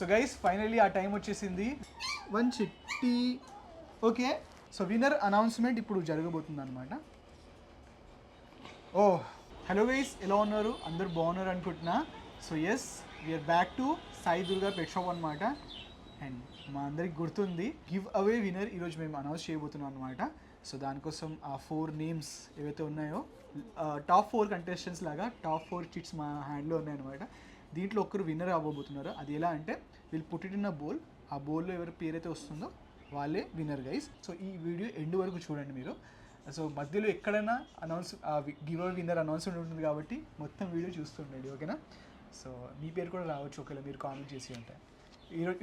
So guys finally ఆ time వచ్చేసింది. One చిట్టి. ఓకే, సో విన్నర్ అనౌన్స్మెంట్ ఇప్పుడు జరగబోతుంది అనమాట. ఓ హలో గైస్, ఎలా ఉన్నారు? అందరు బాగున్నారు అనుకుంటున్నా. So yes, we are back to Sai Durga pet shop అనమాట. అండ్ మా అందరికి గుర్తుంది, గివ్ అవే విన్నర్ ఈరోజు మేము అనౌన్స్ చేయబోతున్నాం అనమాట. సో దానికోసం ఆ 4 నేమ్స్ ఏవైతే ఉన్నాయో, టాప్ 4 కంటెస్టెంట్స్ లాగా టాప్ 4 చిట్స్ మా హ్యాండ్లో ఉన్నాయన్నమాట. దీంట్లో ఒక్కరు విన్నర్ అవ్వబోతున్నారు. అది ఎలా అంటే, వీళ్ళు పుట్టిన బౌల్, ఆ బౌల్లో ఎవరి పేరైతే వస్తుందో వాళ్ళే విన్నర్ గైస్. సో ఈ వీడియో ఎండ్ వరకు చూడండి మీరు. సో మధ్యలో ఎక్కడైనా గివ్ అవే విన్నర్ అనౌన్స్మెంట్ ఉంటుంది కాబట్టి మొత్తం వీడియో చూస్తుండండి, ఓకేనా? సో మీ పేరు కూడా రావచ్చు ఒకవేళ మీరు కామెంట్ చేసి ఉంటే.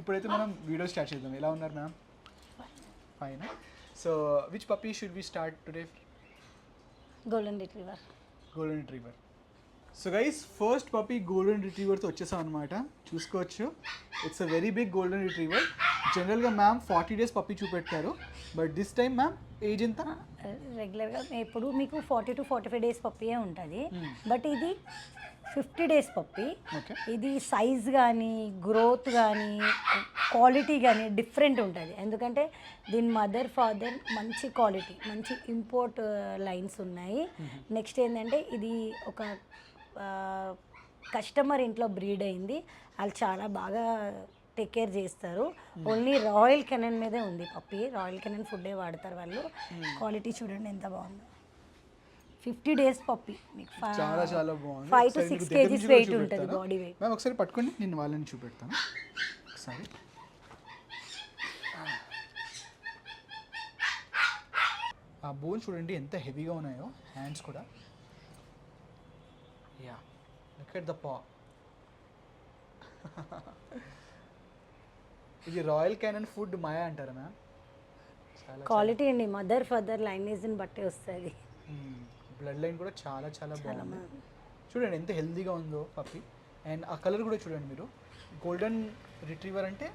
ఇప్పుడైతే మనం వీడియో స్టార్ట్ చేద్దాం. ఎలా ఉన్నారు ma'am? Fine. So which puppy should we start today? Golden retriever. Golden retriever. So guys, first puppy golden రిట్రీవర్తో వచ్చేసాం అనమాట. చూసుకోవచ్చు, it's a very big golden retriever. జనరల్గా మ్యామ్ 40 days పప్పీ చూపెట్టారు, but this time ma'am age ఎంత? రెగ్యులర్గా ఎప్పుడు మీకు 40 to 45 days పప్పీయే ఉంటుంది, బట్ ఇది 50 days పప్పీ. ఇది సైజ్ కానీ గ్రోత్ కానీ క్వాలిటీ కానీ డిఫరెంట్ ఉంటుంది. ఎందుకంటే దీని మదర్ ఫాదర్ మంచి క్వాలిటీ, మంచి ఇంపోర్ట్ లైన్స్ ఉన్నాయి. నెక్స్ట్ ఏంటంటే ఇది ఒక కస్టమర్ ఇంట్లో బ్రీడ్ అయింది. వాళ్ళు చాలా బాగా టేక్ కేర్ చేస్తారు. ఓన్లీ రాయల్ కెనన్ మీదే ఉంది పప్పీ. రాయల్ కెనన్ ఫుడ్డే వాడతారు వాళ్ళు. క్వాలిటీ చూడండి ఎంత బాగుంది. 50 days పప్పీ. మీకు చాలా చాలా బాగుంది. 5 to 6 kgs వెయిట్ ఉంటుంది బాడీ వెయిట్. మ్యామ్ ఒకసారి పట్టుకోండి, నేను వాళ్ళని చూపెడతాను ఒకసారి. ఆ బోన్ చూడండి ఎంత హెవీగా ఉన్నాయో, హ్యాండ్స్ కూడా. యా, లుక్ ఎట్ ద పా. ఇది రాయల్ క్యానన్ ఫుడ్ మాయా అంటారా మ్యామ్? క్వాలిటీ అండి, మదర్ ఫాదర్ లైనేజ్ని బట్టి వస్తుంది. బ్లడ్ లైన్ కూడా చాలా చాలా బాగుంది. చూడండి ఎంత హెల్తీగా ఉందో పప్పీ. అండ్ ఆ కలర్ కూడా చూడండి మీరు. గోల్డెన్ రిట్రీవర్ అంటే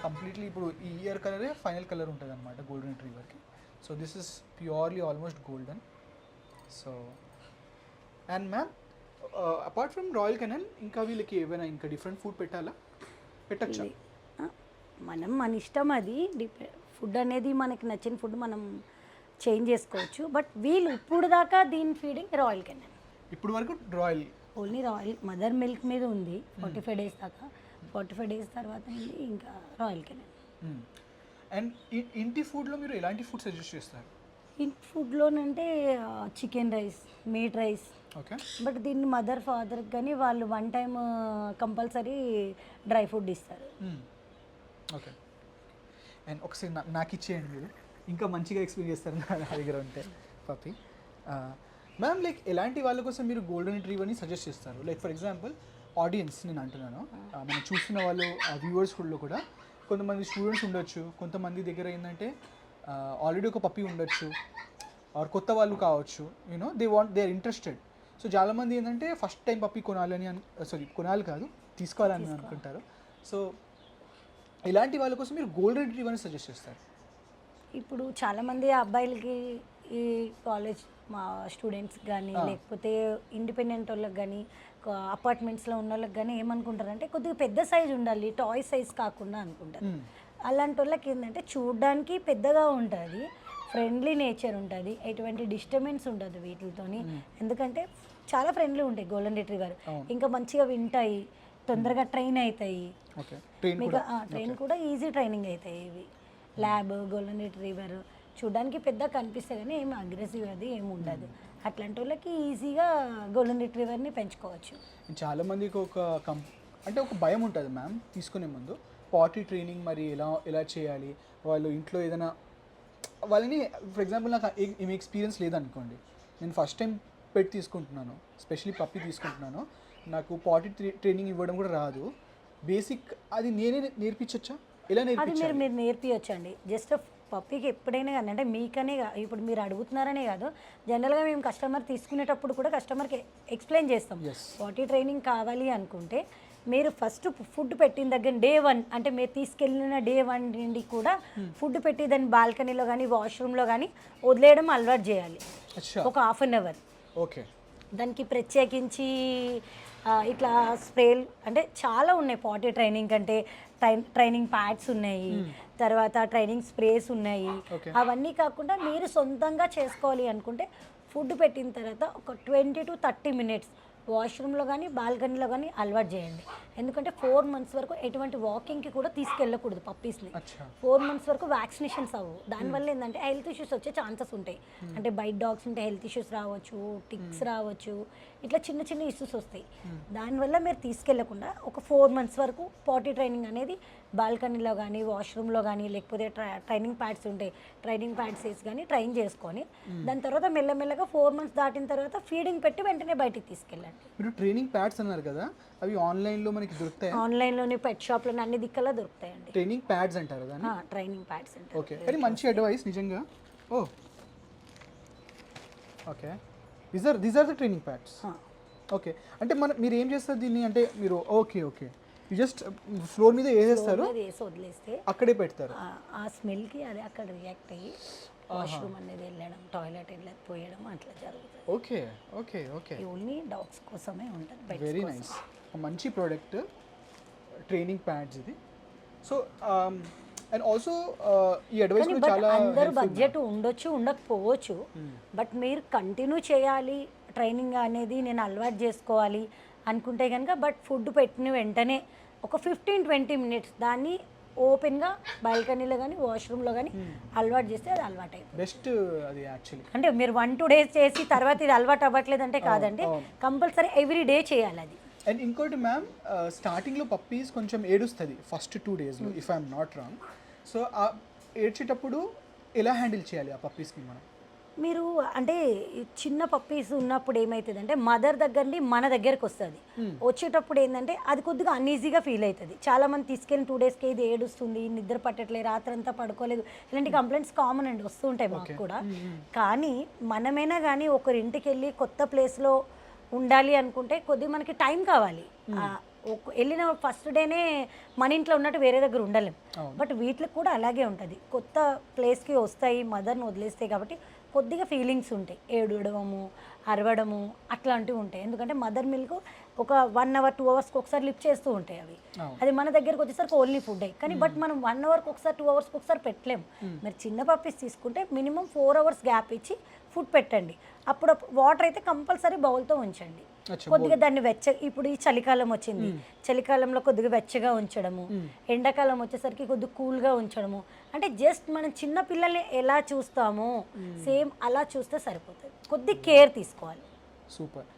కంప్లీట్లీ ఇప్పుడు ఈ ఇయర్ కలరే ఫైనల్ కలర్ ఉంటుంది అనమాట గోల్డెన్ రిట్రీవర్కి. So this is purely almost golden. So and ma'am, apart from Royal Canin ఇంకా వీళ్ళకి ఏమైనా ఇంకా డిఫరెంట్ ఫుడ్ పెట్టచ్చా? మన ఇష్టం అది. ఫుడ్ అనేది మనకి నచ్చిన ఫుడ్ మనం చేంజ్ చేసుకోవచ్చు. బట్ వీళ్ళు ఇప్పుడు దాకా దీని ఫీడింగ్ రాయల్ కెనన్. ఇప్పుడు వరకు royal, only royal mother milk మీద ఉంది 45 days దాకా. 45 days తర్వాత ఇంకా రాయల్ కెనన్. అండ్ ఇంటి ఫుడ్లో మీరు ఎలాంటి ఫుడ్ సజెస్ట్ చేస్తారు? ఇంటి ఫుడ్లోనంటే chicken rice, meat rice. Okay, but దీన్ని మదర్ ఫాదర్కి కానీ వాళ్ళు 1 time కంపల్సరీ డ్రై ఫుడ్ ఇస్తారు. ఓకే, అండ్ ఒకసారి నాకు ఇచ్చేయండి మీరు, ఇంకా మంచిగా ఎక్స్ప్లెయిన్ చేస్తారు నా దగ్గర ఉంటే పప్పీ. మ్యామ్ లైక్ ఎలాంటి వాళ్ళ కోసం మీరు గోల్డెన్ రిట్రీవర్ని సజెస్ట్ చేస్తారు? లైక్ ఫర్ ఎగ్జాంపుల్ ఆడియన్స్ నేను అంటున్నాను, మనం చూస్తున్న వాళ్ళు వ్యూవర్స్ ఫుడ్లో కూడా కొంతమంది స్టూడెంట్స్ ఉండొచ్చు, కొంతమంది దగ్గర ఏంటంటే ఆల్రెడీ ఒక పప్పీ ఉండొచ్చు, ఆర్ కొత్త వాళ్ళు కావచ్చు. You know they are interested. So చాలామంది ఏంటంటే ఫస్ట్ టైం పప్పీ కొనాలి కాదు, తీసుకోవాలని అనుకుంటారు. సో ఇలాంటి వాళ్ళ కోసం మీరు గోల్డెన్ రిట్రీవర్ని సజెస్ట్ చేస్తారు? ఇప్పుడు చాలామంది అబ్బాయిలకి ఈ కాలేజ్ మా స్టూడెంట్స్ కానీ లేకపోతే ఇండిపెండెంట్ వాళ్ళకి కానీ అపార్ట్మెంట్స్లో ఉన్న వాళ్ళకి కానీ ఏమనుకుంటారంటే కొద్దిగా పెద్ద సైజ్ ఉండాలి, టాయ్ సైజ్ కాకుండా అనుకుంటారు. అలాంటి వాళ్ళకి ఏంటంటే చూడడానికి పెద్దగా ఉంటుంది, ఫ్రెండ్లీ నేచర్ ఉంటుంది, ఎటువంటి డిస్టర్బెన్స్ ఉండదు వీటితోని. ఎందుకంటే చాలా ఫ్రెండ్లీ ఉంటాయి గోల్డెన్ రిట్రీవర్. ఇంకా మంచిగా వింటాయి, తొందరగా ట్రైన్ అవుతాయి. మీకు ట్రైన్ కూడా ఈజీ ట్రైనింగ్ అవుతాయి ఇవి. ల్యాబ్, గోల్డెన్ రిట్రీవర్ చూడడానికి పెద్ద కనిపిస్తే కానీ ఏమి అగ్రెసివ్ అది ఏమి ఉండదు. అట్లాంటి వాళ్ళకి ఈజీగా గోల్డెన్ రిట్రీవర్ని పెంచుకోవచ్చు. చాలామందికి ఒక భయం ఉంటుంది మ్యామ్ తీసుకునే ముందు, పాటీ ట్రైనింగ్ మరి ఎలా చేయాలి, వాళ్ళు ఇంట్లో ఏదైనా వాళ్ళని ఫర్ ఎగ్జాంపుల్ నాకు ఏమి ఎక్స్పీరియన్స్ లేదనుకోండి, నేను ఫస్ట్ టైం పెట్ తీసుకుంటున్నాను, స్పెషలీ పప్పీ తీసుకుంటున్నాను, నాకు పాటీ ట్రైనింగ్ ఇవ్వడం కూడా రాదు. బేసిక్ అది నేనే నేర్పించవచ్చా? ఎలా అది మీరు నేర్పించండి. జస్ట్ పప్పీకి ఎప్పుడైనా కానీ, అంటే మీకనే ఇప్పుడు మీరు అడుగుతున్నారనే కాదు, జనరల్గా మేము కస్టమర్ తీసుకునేటప్పుడు కూడా కస్టమర్కి ఎక్స్ప్లెయిన్ చేస్తాం. పాటీ ట్రైనింగ్ కావాలి అనుకుంటే మీరు ఫస్ట్ ఫుడ్ పెట్టిన దగ్గర డే 1 అంటే మీరు తీసుకెళ్ళిన డే 1 నుండి కూడా ఫుడ్ పెట్టి దాన్ని బాల్కనీలో కానీ వాష్రూమ్లో కానీ వదిలేయడం అలవాటు చేయాలి ఒక 1/2 hour. ఓకే, దానికి ప్రత్యేకించి ఇట్లా స్ప్రేలు అంటే చాలా ఉన్నాయి. పాటీ ట్రైనింగ్ అంటే ట్రైనింగ్ ప్యాడ్స్ ఉన్నాయి, తర్వాత ట్రైనింగ్ స్ప్రేస్ ఉన్నాయి. Okay. అవన్నీ కాకుండా మీరు సొంతంగా చేసుకోవాలి అనుకుంటే ఫుడ్ పెట్టిన తర్వాత ఒక 20 to 30 మినిట్స్ వాష్రూమ్లో కానీ బాల్కనీలో కానీ అలవాటు చేయండి. ఎందుకంటే 4 months వరకు ఎటువంటి వాకింగ్కి కూడా తీసుకెళ్ళకూడదు పప్పీస్ని. అచ్చా 4 months వరకు వ్యాక్సినేషన్స్ అవ్వు. దానివల్ల ఏంటంటే హెల్త్ ఇష్యూస్ వచ్చే ఛాన్సెస్ ఉంటాయి. అంటే బైట్ డాగ్స్ ఉంటే హెల్త్ ఇష్యూస్ రావచ్చు, టిక్స్ రావచ్చు, ఇట్లా చిన్న చిన్న ఇష్యూస్ వస్తాయి. దానివల్ల మీరు తీసుకెళ్లకుండా ఒక 4 months వరకు పాటీ ట్రైనింగ్ అనేది బాల్కనీలో కానీ వాష్రూమ్లో కానీ లేకపోతే ట్రైనింగ్ ప్యాడ్స్ ఉంటాయి, ట్రైనింగ్ ప్యాడ్స్ వేసి కానీ ట్రైన్ చేసుకొని దాని తర్వాత మెల్లమెల్లగా 4 months దాటిన తర్వాత ఫీడింగ్ పెట్టి వెంటనే బయటికి తీసుకెళ్ళండి. మీరు ట్రైనింగ్ ప్యాడ్స్ అన్నారు కదా, అవి ఆన్లైన్లో మనకి దొరుకుతాయి? ఆన్లైన్లోని పెట్ షాప్లోని అన్ని దిక్కలా దొరుకుతాయండి. ట్రైనింగ్ ప్యాడ్స్ అంటారు దాన్ని? ట్రైనింగ్ ప్యాడ్స్ అంటే ఓకే, కానీ మంచి అడ్వైస్ నిజంగా. Oh okay, these are the training pads. Okay, అంటే మీరు ఏం చేస్తారు దీన్ని అంటే మీరు ఓకే జస్ట్ ఫ్లోర్ మీద వేసేస్తారు, వేసి వదిలేస్తే అక్కడే పెడతారు. ఆ స్మెల్కి అది అక్కడ రియాక్ట్ అయ్యి వాష్రూమ్ అనేది వెళ్ళడం, టాయిలెట్ పోయడం అట్లా జరుగుతుంది. Okay okay okay, only dogs కోసమే ఉంటుంది. వెరీ నైస్, మంచి ప్రోడక్ట్ ట్రైనింగ్ ప్యాడ్స్ ఇది. సో అండ్ ఆల్సో ఈ అడ్వైస్ కూడా చాలా అందరు బడ్జెట్ ఉండొచ్చు ఉండకపోవచ్చు, బట్ మీరు కంటిన్యూ చేయాలి ట్రైనింగ్ అనేది, నేను అలవాటు చేసుకోవాలి అనుకుంటే కనుక బట్ ఫుడ్ పెట్టిన వెంటనే ఒక 15-20 మినిట్స్ దాన్ని ఓపెన్గా బాల్కనీలో కానీ వాష్రూమ్లో కానీ అలవాటు చేస్తే అది అలవాటు అవుతుంది. బెస్ట్ అది యాక్చువల్లీ. అంటే మీరు 1-2 days చేసి తర్వాత ఇది అలవాటు అవ్వట్లేదు అంటే కాదండి, కంపల్సరీ ఎవ్రీ డే చేయాలి అది. అండ్ ఇంకోటి మ్యామ్, స్టార్టింగ్లో పప్పీస్ కొంచెం ఏడుస్తుంది ఫస్ట్ 2 daysలో ఇఫ్ ఐఎమ్ నాట్ రాంగ్. సో ఏడ్చేటప్పుడు ఎలా హ్యాండిల్ చేయాలి ఆ పప్పీస్ని మనం? మీరు అంటే చిన్న పప్పీస్ ఉన్నప్పుడు ఏమవుతుంది అంటే మదర్ దగ్గరని మన దగ్గరకు వస్తుంది, వచ్చేటప్పుడు ఏంటంటే అది కొద్దిగా అన్ఈజీగా ఫీల్ అవుతుంది. చాలామంది తీసుకెళ్ళి 2 daysకి ఇది ఏడుస్తుంది, నిద్ర పట్టట్లేదు, రాత్రంతా పడుకోలేదు, ఇలాంటి కంప్లైంట్స్ కామన్ అండి, వస్తూ ఉంటాయి మాకు కూడా. కానీ మనమైనా కానీ ఒకరింటికి వెళ్ళి కొత్త ప్లేస్లో ఉండాలి అనుకుంటే కొద్దిగా మనకి టైం కావాలి. వెళ్ళిన ఫస్ట్ డేనే మన ఇంట్లో ఉన్నట్టు వేరే దగ్గర ఉండలేం. బట్ వీటికి కూడా అలాగే ఉంటుంది, కొత్త ప్లేస్కి వస్తాయి, మదర్ని వదిలేస్తాయి కాబట్టి కొద్దిగా ఫీలింగ్స్ ఉంటాయి, ఏడవడము, అరవడము అట్లాంటివి ఉంటాయి. ఎందుకంటే మదర్ మిల్క్ ఒక 1 hour 2 hours ఒకసారి లిఫ్ట్ చేస్తూ ఉంటాయి అవి. అది మన దగ్గరకు వచ్చేసరికి ఓన్లీ ఫుడ్ అయ్యి, కానీ బట్ మనం 1 hour ఒకసారి 2 hours ఒకసారి పెట్టలేము. మీరు చిన్న పప్పీస్ తీసుకుంటే మినిమం 4 hours గ్యాప్ ఇచ్చి ఫుడ్ పెట్టండి. అప్పుడు వాటర్ అయితే కంపల్సరీ బౌల్తో ఉంచండి. కొద్దిగా దాన్ని ఇప్పుడు ఈ చలికాలం వచ్చింది, చలికాలంలో కొద్దిగా వెచ్చగా ఉంచడము, ఎండాకాలం వచ్చేసరికి కొద్దిగా కూల్గా ఉంచడము. అంటే జస్ట్ మనం చిన్న పిల్లల్ని ఎలా చూస్తామో సేమ్ అలా చూస్తే సరిపోతుంది, కొద్దిగా కేర్ తీసుకోవాలి. సూపర్.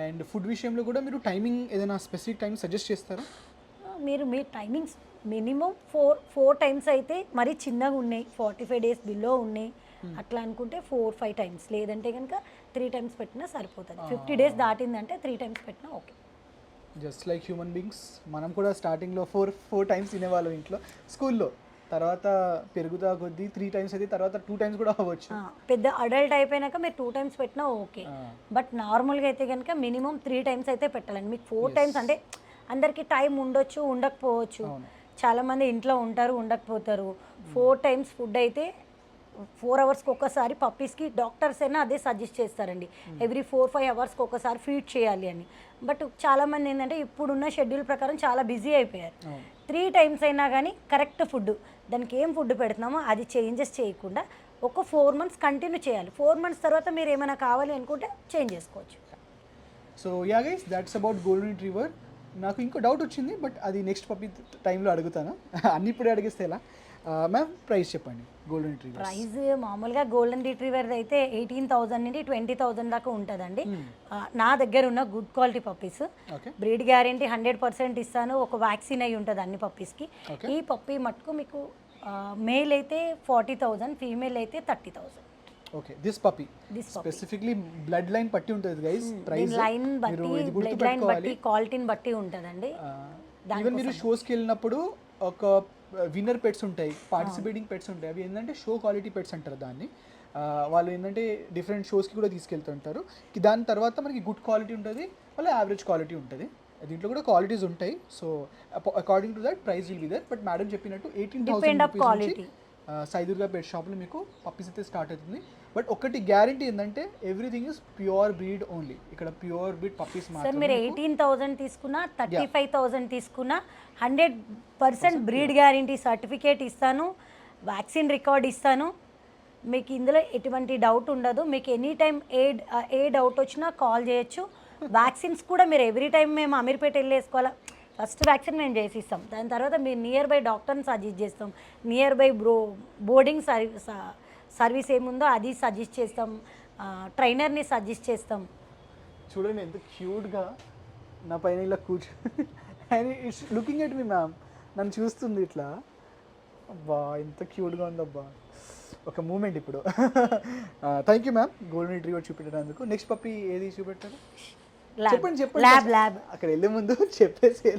అండ్ ఫుడ్ విషయంలో కూడా మీరు టైమింగ్ ఏదైనా స్పెసిఫిక్ టైం సజెస్ట్ చేస్తారా? మీ టైమింగ్స్ మినిమం 4 times అయితే మరీ చిన్నగా ఉన్నాయి, 45 days బిలో ఉన్నాయి అట్లా అనుకుంటే 4-5 times, లేదంటే కనుక 3 times పెట్టినా సరిపోతుంది. 50 days దాటిందంటే 3 times పెట్టినా okay. Just like human beings మనం కూడా స్టార్టింగ్లో 4 times తినేవాళ్ళం ఇంట్లో స్కూల్లో, తర్వాత పెరుగుతా కొద్దీ 3 times అయితే తర్వాత 2 times కూడా అవ్వచ్చు. పెద్ద అడల్ట్ అయిపోయినాక మీరు 2 times పెట్టినా ఓకే, బట్ నార్మల్గా అయితే కనుక మినిమం 3 times అయితే పెట్టాలండి. మీకు 4 times అంటే అందరికీ టైం ఉండొచ్చు ఉండకపోవచ్చు, చాలామంది ఇంట్లో ఉంటారు ఉండకపోతారు. 4 times ఫుడ్ అయితే 4 hours ఒక్కసారి పప్పీస్కి డాక్టర్స్ అయినా అదే సజెస్ట్ చేస్తారండి, ఎవ్రీ 4-5 hours ఒకసారి ఫీడ్ చేయాలి అని. బట్ చాలామంది ఏంటంటే ఇప్పుడున్న షెడ్యూల్ ప్రకారం చాలా బిజీ అయిపోయారు. 3 times అయినా కానీ కరెక్ట్ ఫుడ్, దానికి ఏం ఫుడ్ పెడుతున్నామో అది చేంజెస్ చేయకుండా ఒక 4 months కంటిన్యూ చేయాలి. 4 months తర్వాత మీరు ఏమైనా కావాలి అనుకుంటే చేంజ్ చేసుకోవచ్చు. So yeah guys, that's about golden retriever. నాకు ఇంకో డౌట్ వచ్చింది, బట్ అది నెక్స్ట్ పప్పీ టైంలో అడుగుతాను. అన్ని ఇప్పుడే అడిగిస్తే ఎలా? మ్యామ్ ప్రైస్ చెప్పండి గోల్డెన్ రిట్రీవర్. ప్రైస్ మామూలుగా గోల్డెన్ రిట్రీవర్ అయితే 18,000 నుండి 20,000 దాకా ఉంటుందండి. నా దగ్గర ఉన్న good quality puppies, breed guarantee 100% ఇస్తాను. ఒక వ్యాక్సిన్ అయి ఉంటుంది అన్ని పప్పీస్కి. ఈ పప్పీ మటుకు మీకు మేల్ అయితే 40,000, ఫీమేల్ అయితే 30,000. Okay, this puppy specifically blood line బట్టి ఉంటుంది గైస్. ప్రైస్ లైన్ బట్టి, బ్లడ్ లైన్ బట్టి, క్వాలిటీని బట్టి ఉంటుందండి. ఈవెన్ మీరు షోస్కి వెళ్ళినప్పుడు ఒక విన్నర్ పెట్స్ ఉంటాయి, పార్టిసిపేటింగ్ పెట్స్ ఉంటాయి, అవి ఏంటంటే షో క్వాలిటీ పెట్స్ అంటారు దాన్ని. వాళ్ళు ఏంటంటే డిఫరెంట్ షోస్కి కూడా తీసుకెళ్తుంటారు. దాని తర్వాత మనకి గుడ్ క్వాలిటీ ఉంటుంది, మళ్ళీ యావరేజ్ క్వాలిటీ ఉంటుంది. దీంట్లో కూడా క్వాలిటీస్ ఉంటాయి. So according to that price will be there. But madam చెప్పినట్టు 18,000 రూపీస్ నుంచి సాయి దుర్గా పెట్ షాప్లో మీకు పప్పీస్ అయితే స్టార్ట్ అవుతుంది. బట్ ఒకటి గ్యారంటీ ఏంటంటే everything is pure breed only. ఇక్కడ ప్యూర్ బ్రీడ్ పప్పీస్ సార్ మీరు 18,000 తీసుకున్నా 35,000 తీసుకున్నా 100% బ్రీడ్ గ్యారంటీ సర్టిఫికేట్ ఇస్తాను, వ్యాక్సిన్ రికార్డ్ ఇస్తాను. మీకు ఇందులో ఎటువంటి డౌట్ ఉండదు. మీకు ఎనీ టైం ఏ డౌట్ వచ్చినా కాల్ చేయొచ్చు. వ్యాక్సిన్స్ కూడా మీరు ఎవ్రీ టైం మేము అమీర్పేట వెళ్ళి వేసుకోవాలా, ఫస్ట్ వ్యాక్సిన్ మేము చేసిస్తాం. దాని తర్వాత మీరు నియర్ బై డాక్టర్ని సజెస్ట్ చేస్తాం. నియర్ బై బోర్డింగ్ సర్వీస్ ఏముందో అది సజెస్ట్ చేస్తాం, ట్రైనర్ని సజెస్ట్ చేస్తాం. చూడండి ఎంత క్యూట్గా నా పైన ఇలా కూర్చో and it's looking at me ma'am, నన్ను చూస్తుంది ఇట్లా. అబ్బా ఎంత క్యూట్గా ఉందబ్బా. ఒక మూమెంట్ ఇప్పుడు. Thank you ma'am golden retriever చూపెట్టడానికి. నెక్స్ట్ పప్పి ఏది చూపెట్టారు? చెప్పండి చెప్పండి. ల్యాబ్ అక్కడ వెళ్ళే ముందు చెప్పేసి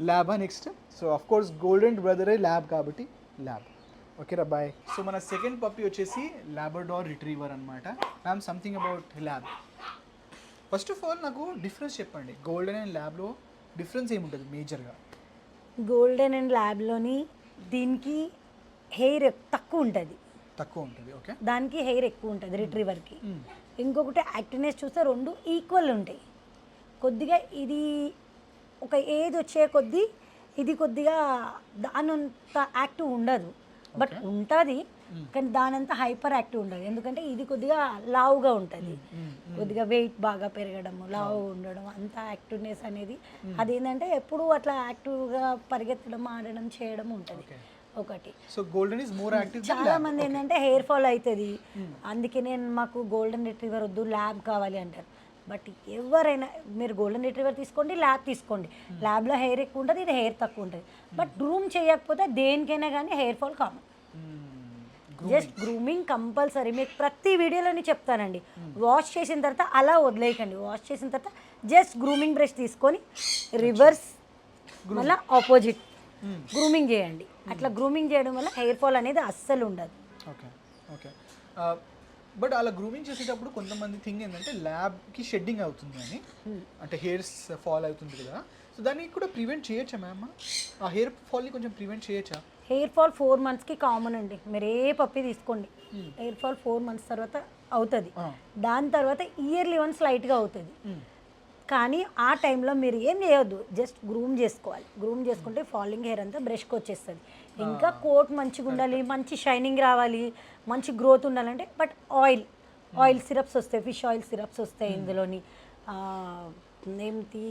ల్యాబా next. So of course golden బ్రదరే ల్యాబ్ కాబట్టి ల్యాబ్. ఓకే రా బాయ్. సో మన సెకండ్ పప్పి వచ్చేసి లాబ్రడార్ రిట్రీవర్ అనమాట. Ma'am something about lab. First of all నాకు డిఫరెన్స్ చెప్పండి, గోల్డెన్ అండ్ ల్యాబ్లో డిఫరెన్స్ ఏముంటుంది మేజర్గా? గోల్డెన్ అండ్ ల్యాబ్లోని దీనికి హెయిర్ తక్కువ ఉంటుంది. ఓకే. దానికి హెయిర్ ఎక్కువ ఉంటుంది రిట్రీవర్కి. ఇంకొకటి యాక్టివ్నెస్ చూస్తే రెండు ఈక్వల్ ఉంటాయి. కొద్దిగా ఇది ఒక ఏజ్ వచ్చే కొద్దీ ఇది కొద్దిగా దానంత యాక్టివ్ ఉండదు, బట్ ఉంటుంది కానీ దానంతా హైపర్ యాక్టివ్ ఉండదు. ఎందుకంటే ఇది కొద్దిగా లావుగా ఉంటుంది, కొద్దిగా వెయిట్ బాగా పెరగడము, లావు ఉండడం, అంత యాక్టివ్నెస్ అనేది అదేంటంటే ఎప్పుడు అట్లా యాక్టివ్గా పరిగెత్తడం, ఆడడం, చేయడం ఉంటుంది ఒకటి. So golden is more active. చాలా మంది ఏంటంటే హెయిర్ ఫాల్ అవుతుంది, అందుకే నేను మాకు గోల్డెన్ రిట్రీవర్ వద్దు ల్యాబ్ కావాలి అంటారు. బట్ ఎవరైనా మీరు గోల్డెన్ రిట్రీవర్ తీసుకోండి, ల్యాబ్ తీసుకోండి. ల్యాబ్లో హెయిర్ ఎక్కువ ఉంటుంది, ఇది హెయిర్ తక్కువ ఉంటుంది. బట్ గ్రూమ్ చేయకపోతే దేనికైనా కానీ hair fall common. Just grooming compulsory. మీకు ప్రతి వీడియోలోని చెప్తానండి, వాష్ చేసిన తర్వాత అలా వదిలేయకండి. వాష్ చేసిన తర్వాత జస్ట్ గ్రూమింగ్ బ్రష్ తీసుకొని రివర్స్ మళ్ళీ ఆపోజిట్ గ్రూమింగ్ చేయండి. అట్లా గ్రూమింగ్ చేయడం వల్ల హెయిర్ ఫాల్ అనేది అస్సలు ఉండదు. Okay okay. బట్ అలా గ్రూమింగ్ చేసేటప్పుడు కొంతమంది థింగ్ ఏంటంటే ల్యాబ్కి షెడ్డింగ్ అవుతుంది అని, అంటే హెయిర్స్ ఫాల్ అవుతుంది కదా, సో దాన్ని కూడా ప్రివెంట్ చేయొచ్చా మ్యామ్? ఆ హెయిర్ ఫాల్ని కొంచెం ప్రివెంట్ చేయొచ్చా? హెయిర్ ఫాల్ 4 monthsకి కామన్ అండి. మీరు ఏ పప్పి తీసుకోండి, హెయిర్ ఫాల్ 4 months తర్వాత అవుతుంది. దాని తర్వాత ఇయర్లీ వన్స్ లైట్గా అవుతుంది. కానీ ఆ టైంలో మీరు ఏం చేయొద్దు, జస్ట్ గ్రూమ్ చేసుకోవాలి. గ్రూమ్ చేసుకుంటే ఫాలింగ్ హెయిర్ అంతా బ్రష్కి వచ్చేస్తుంది. ఇంకా కోట్ మంచిగా ఉండాలి, మంచి షైనింగ్ రావాలి, మంచి గ్రోత్ ఉండాలంటే బట్ ఆయిల్ సిరప్స్ వస్తాయి, ఫిష్ ఆయిల్ సిరప్స్ వస్తాయి ఇందులోని. ఏంటి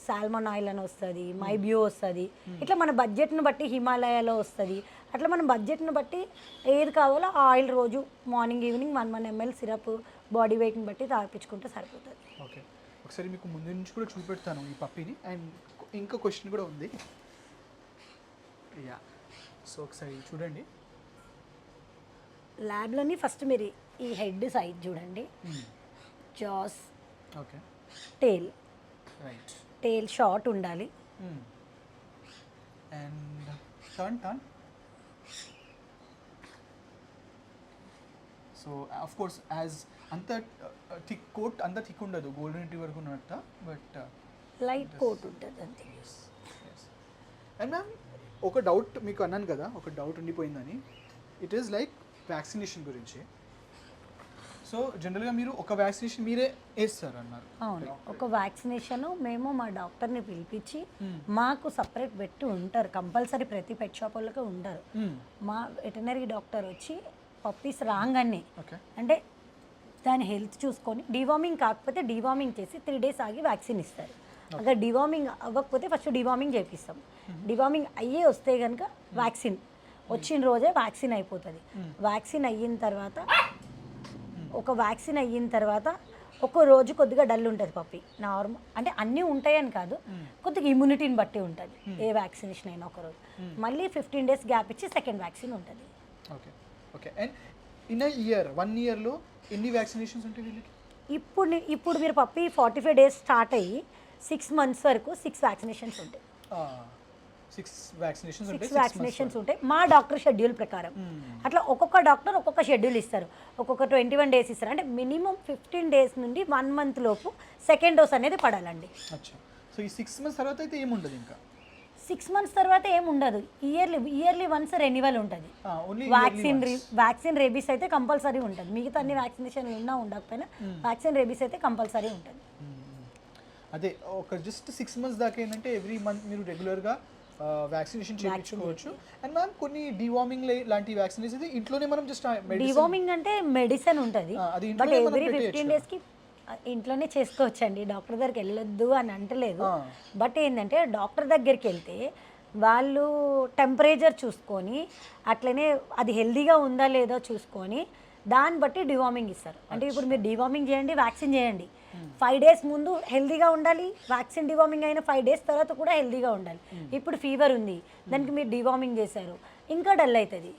సాల్మన్ ఆయిల్ అని వస్తుంది, మైబ్యూ వస్తుంది. ఇట్లా మన బడ్జెట్ను బట్టి హిమాలయాలో వస్తుంది. అట్లా మన బడ్జెట్ను బట్టి ఏది కావాలో ఆ ఆయిల్ రోజు morning evening 1 ml syrup body వెయిట్ని బట్టి తాపించుకుంటే సరిపోతుంది. ఓకే. ఒకసారి మీకు ముందు నుంచి కూడా చూపెడతాను ఈ పప్పిని. అండ్ ఇంకో క్వశ్చన్ కూడా ఉంది. యా, సో ఒకసారి చూడండి. ల్యాబ్లోని ఫస్ట్ మీరు ఈ హెడ్ సైజ్ చూడండి, జాస్, ఓకే, టేల్, టేల్ షార్ట్ ఉండాలి. And turn. So of course as అంత థిక్ కోట్ అంత థిక్ ఉండదు గోల్డెన్ రిట్రీవర్ ఉన్నట్ట, బట్ లైట్ కోట్ ఉంటుంది అంతే. అండ్ మ్యామ్ ఒక డౌట్ మీకు అన్నాను కదా, ఒక డౌట్ ఉండిపోయిందని. ఇట్ ఈస్ లైక్ వ్యాక్సినేషన్ గురించి. సో జనరల్గా మీరు ఒక వ్యాక్సినేషన్ మీరే వేస్తారు అన్నారు. అవును, ఒక వ్యాక్సినేషన్ మేము మా డాక్టర్ని పిలిపించి మాకు సపరేట్ పెట్టి ఉంటారు కంపల్సరీ. ప్రతి పెట్ షాప్ వాళ్ళకి ఉంటారు. మా వెటనరీ డాక్టర్ వచ్చి పప్పీస్ రాగానే అంటే దాని హెల్త్ చూసుకొని డివార్మింగ్ కాకపోతే డివార్మింగ్ చేసి 3 days ఆగి వ్యాక్సిన్ ఇస్తారు. అక్కడ డివార్మింగ్ అవ్వకపోతే ఫస్ట్ డివార్మింగ్ చేపిస్తాం. డివార్మింగ్ అయ్యే వస్తే కనుక వ్యాక్సిన్ వచ్చిన రోజే వ్యాక్సిన్ అయిపోతుంది. వ్యాక్సిన్ అయిన తర్వాత ఒక రోజు కొద్దిగా డల్ ఉంటుంది పప్పి. నార్మల్ అంటే అన్నీ ఉంటాయని కాదు, కొద్దిగా ఇమ్యూనిటీని బట్టి ఉంటుంది ఏ వ్యాక్సినేషన్ అయినా. ఒక రోజు మళ్ళీ 15 days గ్యాప్ ఇచ్చి సెకండ్ వ్యాక్సిన్ ఉంటుంది. Okay okay. And in year 1 yearలో ఎన్ని వ్యాక్సినేషన్స్ ఉంటాయి వీళ్ళకి? ఇప్పుడు మీరు పప్పి 45 days స్టార్ట్ అయ్యి 6 months వరకు 6 వ్యాక్సినేషన్స్ ఉంటాయి. 6 వ్యాక్సినేషన్స్ ఉంటాయి మా డాక్టర్ షెడ్యూల్ ప్రకారం. అట్లా ఒక్కొక్క డాక్టర్ ఒక్కొక్క షెడ్యూల్ ఇస్తారు. ఒక్కొక్క 21 days ఇస్తారు. అంటే మినిమం 15 days నుండి 1 month లోపు సెకండ్ డోస్ అనేది పడాలండి. అచ్చా. సో ఈ 6 months తర్వాత అయితే ఏముండదు ఇంకా? 6 months తర్వాత ఏం ఉండదు. ఇయర్లీ వన్స్ రెన్యువల్ ఉంటుంది. ఓన్లీ వ్యాక్సిన్ రేబీస్ అయితే కంపల్సరీ ఉంటుంది. మిగతా అన్ని వ్యాక్సినేషన్ ఉన్నా ఉండకపోయినా వ్యాక్సిన్ రేబీస్ అయితే కంపల్సరీ ఉంటుంది. అదే ఒక జస్ట్ 6 months దాకా ఏంటంటే ఎవ్రీ మంత్ మీరు రెగ్యులర్గా వ్యాక్సినేషన్ చేయించుకోవచ్చు. అండ్ మ్యామ్ కొన్ని డివార్మింగ్ లాంటి వ్యాక్సినేషన్ అయితే ఇంట్లోనే మనం జస్ట్ డివార్మింగ్ అంటే మెడిసిన్ ఉంటుంది, అది బట్ ఇంట్లోనే మనం ఎవ్రీ పెట్టేయచ్చు 15 డేస్కి ఇంట్లోనే చేసుకోవచ్చండి. డాక్టర్ దగ్గరికి వెళ్ళొద్దు అని అంటలేదు. బట్ ఏంటంటే డాక్టర్ దగ్గరికి వెళ్తే వాళ్ళు టెంపరేచర్ చూసుకొని అట్లనే అది హెల్దీగా ఉందా లేదో చూసుకొని దాన్ని బట్టి డివార్మింగ్ ఇస్తారు. అంటే ఇప్పుడు మీరు డివార్మింగ్ చేయండి, వ్యాక్సిన్ చేయండి, 5 days ముందు హెల్దీగా ఉండాలి, వ్యాక్సిన్ డివార్మింగ్ అయిన 5 days తర్వాత కూడా హెల్దీగా ఉండాలి. ఇప్పుడు ఫీవర్ ఉంది, దానికి మీరు డివార్మింగ్ చేశారు, ఇంకా డల్ అవుతుంది.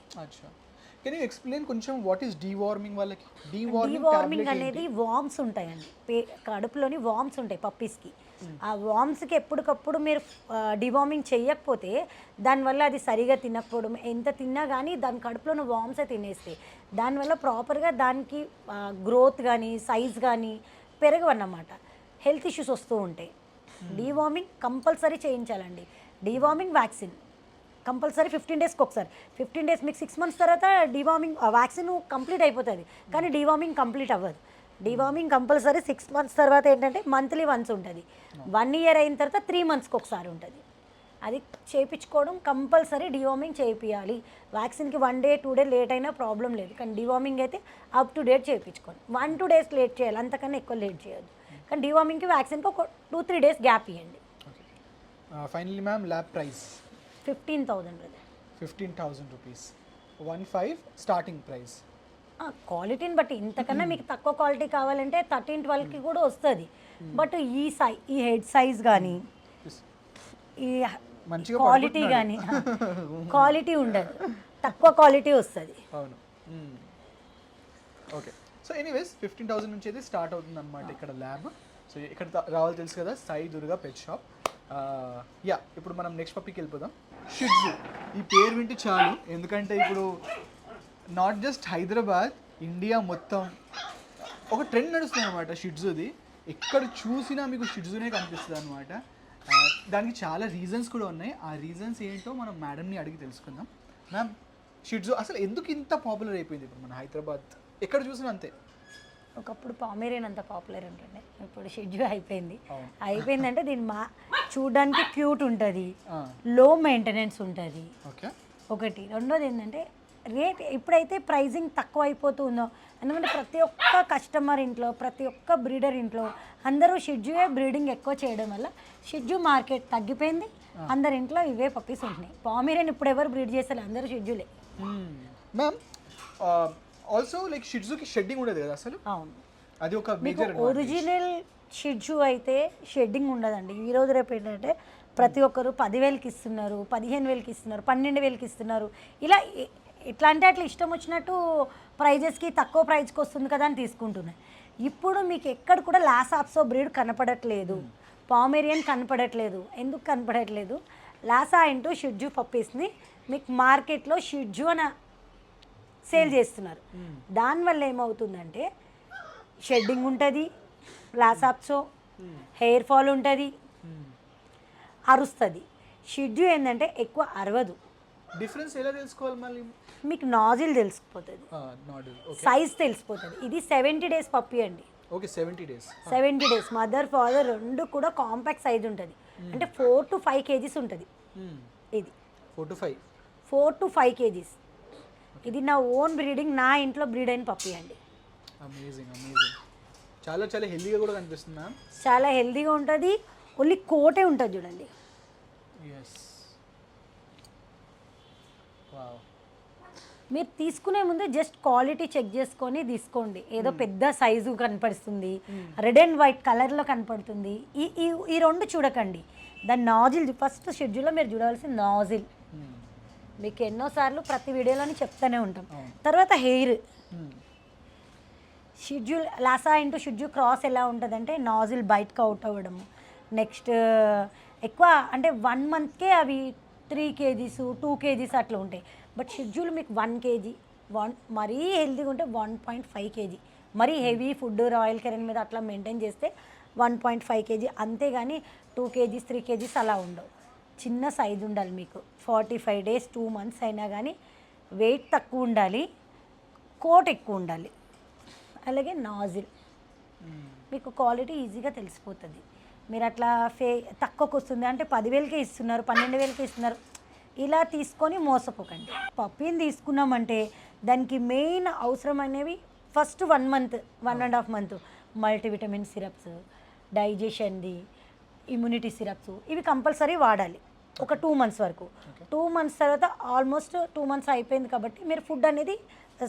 కెన్ యూ ఎక్స్ప్లెయిన్ కొంచెం వాట్ ఈస్ డివార్మింగ్ వాళ్ళకి? డివార్మింగ్ అనేది వార్మ్స్ ఉంటాయండి, కడుపులోని వార్మ్స్ ఉంటాయి పప్పీస్కి. ఆ వార్మ్స్కి ఎప్పటికప్పుడు మీరు డివార్మింగ్ చేయకపోతే దానివల్ల అది సరిగా తినకపోవడం, ఎంత తిన్నా కానీ దాని కడుపులోని వార్మ్సే తినేస్తాయి. దానివల్ల ప్రాపర్గా దానికి గ్రోత్ కానీ సైజ్ కానీ పెరగవన్నమాట, హెల్త్ ఇష్యూస్ వస్తూ ఉంటాయి. డివార్మింగ్ కంపల్సరీ చేయించాలండి. డివార్మింగ్ వ్యాక్సిన్ కంపల్సరీ 15 daysకి ఒకసారి. 15 days మీకు 6 months తర్వాత డివార్మింగ్ వ్యాక్సిన్ కంప్లీట్ అయిపోతుంది, కానీ డివార్మింగ్ కంప్లీట్ అవ్వదు. డివార్మింగ్ కంపల్సరీ 6 months తర్వాత ఏంటంటే మంత్లీ వన్స్ ఉంటుంది. 1 year అయిన తర్వాత 3 monthsకి ఒకసారి ఉంటుంది. అది చేయించుకోవడం కంపల్సరీ, డివార్మింగ్ చేయించాలి. వ్యాక్సిన్కి 1 day 2 day లేట్ అయినా ప్రాబ్లం లేదు, కానీ డివార్మింగ్ అయితే అప్ టు డేట్ చేయించుకోండి. 1-2 days లేట్ చేయాలి, అంతకన్నా ఎక్కువ లేట్ చేయొద్దు. కానీ డివార్మింగ్కి వ్యాక్సిన్కి ఒక 2-3 days గ్యాప్ ఇవ్వండి. Finally ma'am lab price 15,000 rupees, 15 starting price. క్వాలిటీని బట్టి ఇంతకన్నా మీకు తక్కువ క్వాలిటీ కావాలంటే 13-12కి కూడా వస్తుంది. బట్ ఈ హెడ్ సైజ్ కానీ ఈ క్వాలిటీ కానీ క్వాలిటీ ఉండదు, తక్కువ క్వాలిటీ వస్తుంది. అవును. ఓకే, సో ఎనీవేస్ 15,000 నుంచి అయితే స్టార్ట్ అవుతుంది అనమాట ఇక్కడ ల్యాబ్. సో ఇక్కడ రావాలి తెలుసు కదా, Sai Durga pet shop. Yeah, ఇప్పుడు మనం నెక్స్ట్ పప్పీకి వెళ్ళిపోదాం. షిట్జు, ఈ పేరు వింటే చాలు, ఎందుకంటే ఇప్పుడు నాట్ జస్ట్ హైదరాబాద్, ఇండియా మొత్తం ఒక ట్రెండ్ నడుస్తుంది అనమాట షిట్జుది. ఎక్కడ చూసినా మీకు షిట్జునే కనిపిస్తుంది అనమాట. దానికి చాలా రీజన్స్ కూడా ఉన్నాయి. ఆ రీజన్స్ ఏంటో మనం మేడంని అడిగి తెలుసుకుందాం. మ్యామ్, షిట్జు అసలు ఎందుకు ఇంత పాపులర్ అయిపోయింది ఇప్పుడు మన హైదరాబాద్? ఎక్కడ చూసినా అంతే. ఒకప్పుడు పామేరియన్ అంత పాపులర్ ఉంటుండే, ఇప్పుడు షిట్జు అయిపోయిందంటే దీని చూడడానికి క్యూట్ ఉంటుంది, లో మెయింటెనెన్స్ ఉంటుంది ఒకటి. రెండోది ఏంటంటే రేట్ ఇప్పుడైతే ప్రైజింగ్ తక్కువ అయిపోతుందో, ఎందుకంటే ప్రతి ఒక్క కస్టమర్ ఇంట్లో, ప్రతి ఒక్క బ్రీడర్ ఇంట్లో అందరూ షిట్జుయే బ్రీడింగ్ ఎక్కువ చేయడం వల్ల షిట్జు మార్కెట్ తగ్గిపోయింది. అందరి ఇంట్లో ఇవే పప్పీస్ ఉంటున్నాయి. పామేరియన్ ఇప్పుడు ఎవరు బ్రీడ్ చేస్తారు, అందరూ షిట్జులే. మ్యామ్, ఆల్సో లైక్ షిట్జుకి షెడ్డింగ్ ఉండదు కదా అసలు? అవును, అది ఒక మేజర్. ఒరిజినల్ షిట్జు అయితే షెడ్డింగ్ ఉండదండి. ఈ రోజు రేపు ఏంటంటే ప్రతి ఒక్కరు 10,000కి ఇస్తున్నారు, 15,000కి ఇస్తున్నారు, 12,000కి ఇస్తున్నారు. ఇలా ఎట్లా అంటే అట్లా ఇష్టం వచ్చినట్టు ప్రైజెస్కి తక్కువ ప్రైజ్కి వస్తుంది కదా అని తీసుకుంటున్నాయి. ఇప్పుడు మీకు ఎక్కడ కూడా లాస్ ఆప్సో బ్రీడ్ కనపడట్లేదు, పామేరియన్ కనపడట్లేదు. ఎందుకు కనపడట్లేదు? లాసా ఇంటూ షిట్జు పప్పీస్ని మీకు మార్కెట్లో షిట్జు అని సేల్ చేస్తున్నారు. దానివల్ల ఏమవుతుందంటే షెడ్డింగ్ ఉంటుంది, లాసాప్సో, హెయిర్ ఫాల్ ఉంటుంది, అరుస్తుంది. షిట్జు ఏంటంటే ఎక్కువ అరవదు. డిఫరెన్స్ ఎలా తెలుసుకోవాలి మళ్ళీ? మీకు నాజిల్ తెలిసిపోతుంది, సైజ్ తెలిసిపోతుంది. ఇది 70 days పప్పీ అండి. Okay, 70 days. 70 days mother father రెండు కూడా కాంపాక్ట్ సైజ్ ఉంటుంది. అంటే 4 to 5 kgs ఉంటుంది. ఇది 4 to 5 kgs. ఇది నా ఓన్ బ్రీడింగ్, నా ఇంట్లో బ్రీడ్ అయిన పప్పీ అండి. Amazing amazing. చాలా చాలా హెల్దీగా కూడా కనిపిస్తుంది మ్యామ్. చాలా హెల్దీగా ఉంటుంది. ఓన్లీ కోటే ఉంటుంది చూడండి. Yes, wow. మీరు తీసుకునే ముందు జస్ట్ క్వాలిటీ చెక్ చేసుకొని తీసుకోండి. ఏదో పెద్ద సైజు కనపడుతుంది, రెడ్ అండ్ వైట్ కలర్లో కనపడుతుంది, ఈ రెండు చూడకండి. దాని నాజిల్ ఫస్ట్ షెడ్యూల్లో మీరు చూడాల్సిన నాజిల్. మీకు ఎన్నోసార్లు ప్రతి వీడియోలోని చెప్తూనే ఉంటాం. తర్వాత హెయిర్. షెడ్యూల్ లాసా ఇంటూ షెడ్యూల్ క్రాస్ ఎలా ఉంటుందంటే నాజిల్ బయటకు అవుట్ అవ్వడము. నెక్స్ట్ ఎక్కువ అంటే 1 monthకే అవి 3 kgs 2 kgs అట్లా ఉంటాయి. బట్ షెడ్యూల్ మీకు 1 kg, మరీ హెల్తీగా ఉంటే 1.5 kg. మరీ హెవీ ఫుడ్ రాయల్ కెరెన్ మీద అట్లా మెయింటైన్ చేస్తే 1.5 kg, అంతేగాని 2 kgs 3 kgs అలా ఉండవు. చిన్న సైజు ఉండాలి మీకు. 45 days 2 months అయినా కానీ వెయిట్ తక్కువ ఉండాలి, కోట్ ఎక్కువ ఉండాలి, అలాగే నాజిల్ మీకు క్వాలిటీ ఈజీగా తెలిసిపోతుంది. మీరు అట్లా తక్కువకు వస్తుంది అంటే 10,000కే ఇస్తున్నారు, 12,000కే ఇస్తున్నారు, ఇలా తీసుకొని మోసపోకండి. పప్పీని తీసుకున్నామంటే దానికి మెయిన్ అవసరం అనేవి first 1 month 1.5 month multivitamin syrups, డైజెషన్ది, ఇమ్యూనిటీ సిరప్స్ ఇవి కంపల్సరీ వాడాలి ఒక 2 months వరకు. 2 months తర్వాత ఆల్మోస్ట్ 2 months అయిపోయింది కాబట్టి మీరు ఫుడ్ అనేది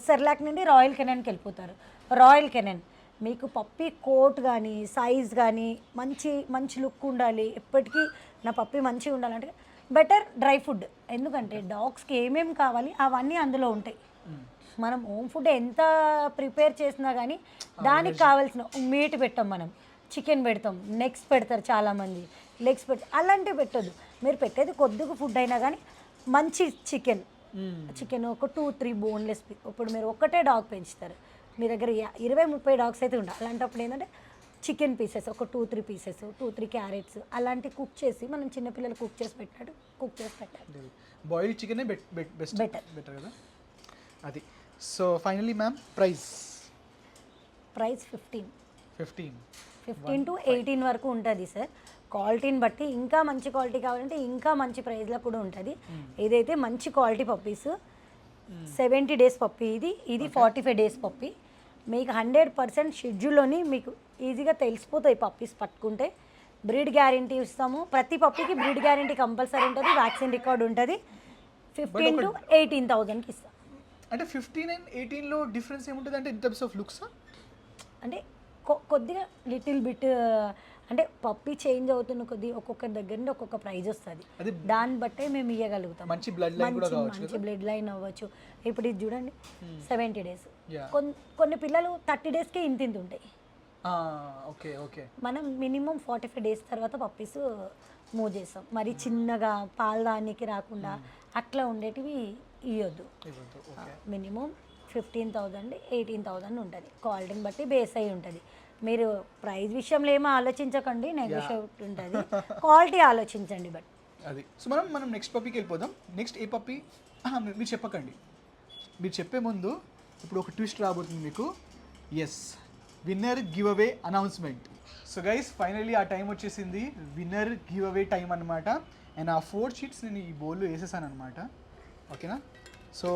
సెర్లాక్ నుండి రాయల్ కెనన్కి వెళ్ళిపోతారు. రాయల్ కెనన్ మీకు పప్పీ కోట్ కానీ సైజ్ కానీ మంచి లుక్ ఉండాలి, ఎప్పటికీ నా పప్పీ మంచిగా ఉండాలంటే బెటర్ డ్రై ఫుడ్. ఎందుకంటే డాగ్స్కి ఏమేమి కావాలి అవన్నీ అందులో ఉంటాయి. మనం హోమ్ ఫుడ్ ఎంత ప్రిపేర్ చేసినా కానీ దానికి కావాల్సిన మీట్ పెట్టాం, మనం చికెన్ పెడతాం, నెక్స్ పెడతారు చాలామంది, లెగ్స్ పెడతారు, అలాంటివి పెట్టొద్దు. మీరు పెట్టేది కొద్దిగా ఫుడ్ అయినా కానీ మంచి చికెన్ ఒక 2-3 బోన్లెస్. ఇప్పుడు మీరు ఒక్కటే డాగ్ పెంచుతారు, మీ దగ్గర 20-30 డాగ్స్ అయితే ఉండాలి. అలాంటప్పుడు ఏంటంటే చికెన్ పీసెస్ ఒక 2-3 పీసెస్, 2-3 క్యారెట్స్ అలాంటివి కుక్ చేసి మనం చిన్నపిల్లలు కుక్ చేసి పెట్టాలి. బాయిల్డ్ చికెనే బెస్ట్ బెటర్ కదా అది. So finally ma'am price 15 to 18 వరకు ఉంటుంది సార్. క్వాలిటీని బట్టి ఇంకా మంచి క్వాలిటీ కావాలంటే ఇంకా మంచి ప్రైస్లో కూడా ఉంటుంది. ఏదైతే మంచి క్వాలిటీ పప్పీస్ 70 days పప్పీ, ఇది 45 days పప్పీ. మీకు 100% షెడ్యూల్లోని మీకు ఈజీగా తెలిసిపోతాయి పప్పీస్ పట్టుకుంటే. బ్రీడ్ గ్యారంటీ ఇస్తాము, ప్రతి పప్పీకి బ్రీడ్ గ్యారంటీ కంపల్సరీ ఉంటుంది, వ్యాక్సిన్ రికార్డ్ ఉంటుంది. 15 to 18,000కి ఇస్తాం. అంటే 15 and 18లో డిఫరెన్స్ ఏముంటుంది అంటే ఇన్ టర్మ్స్ ఆఫ్ లుక్స్? అంటే కొద్దిగా లిటిల్ బిట్ అంటే పప్పీ చేంజ్ అవుతున్న కొద్ది ఒక్కొక్కరి దగ్గర నుండి ఒక్కొక్క ప్రైజ్ వస్తుంది, దాన్ని బట్టే మేము ఇవ్వగలుగుతాం. మంచి బ్లడ్ లైన్ అవ్వచ్చు. ఇప్పుడు ఇది చూడండి 70 days, కొన్ని పిల్లలు 30 daysకే ఇంత ఉంటాయి. మనం మినిమం 45 days తర్వాత పప్పీస్ మూవ్ చేస్తాం. మరి చిన్నగా పాలదానికి రాకుండా అట్లా ఉండేటివి ఇవ్వద్దు. మినిమం 15,000 18,000 ఉంటుంది, క్వాలిటీని బట్టి బేస్ అయి ఉంటుంది. మీరు ప్రైస్ విషయంలో ఏమో ఆలోచించకండి, నెగోషియేట్ ఉంటుంది, క్వాలిటీ ఆలోచించండి. బట్ అది. సో మనం నెక్స్ట్ పప్పీకి వెళ్ళిపోదాం. నెక్స్ట్ ఏ పప్పీ మీరు చెప్పకండి, మీరు చెప్పే ముందు ఇప్పుడు ఒక ట్విస్ట్ రాబోతుంది మీకు. Yes, winner giveaway announcement. So guys finally ఆ టైం వచ్చేసింది, విన్నర్ గివ్ అవే టైం అనమాట. అండ్ ఆ 4 sheets నేను ఈ బౌల్లో వేసేసాను అనమాట. ఓకేనా? So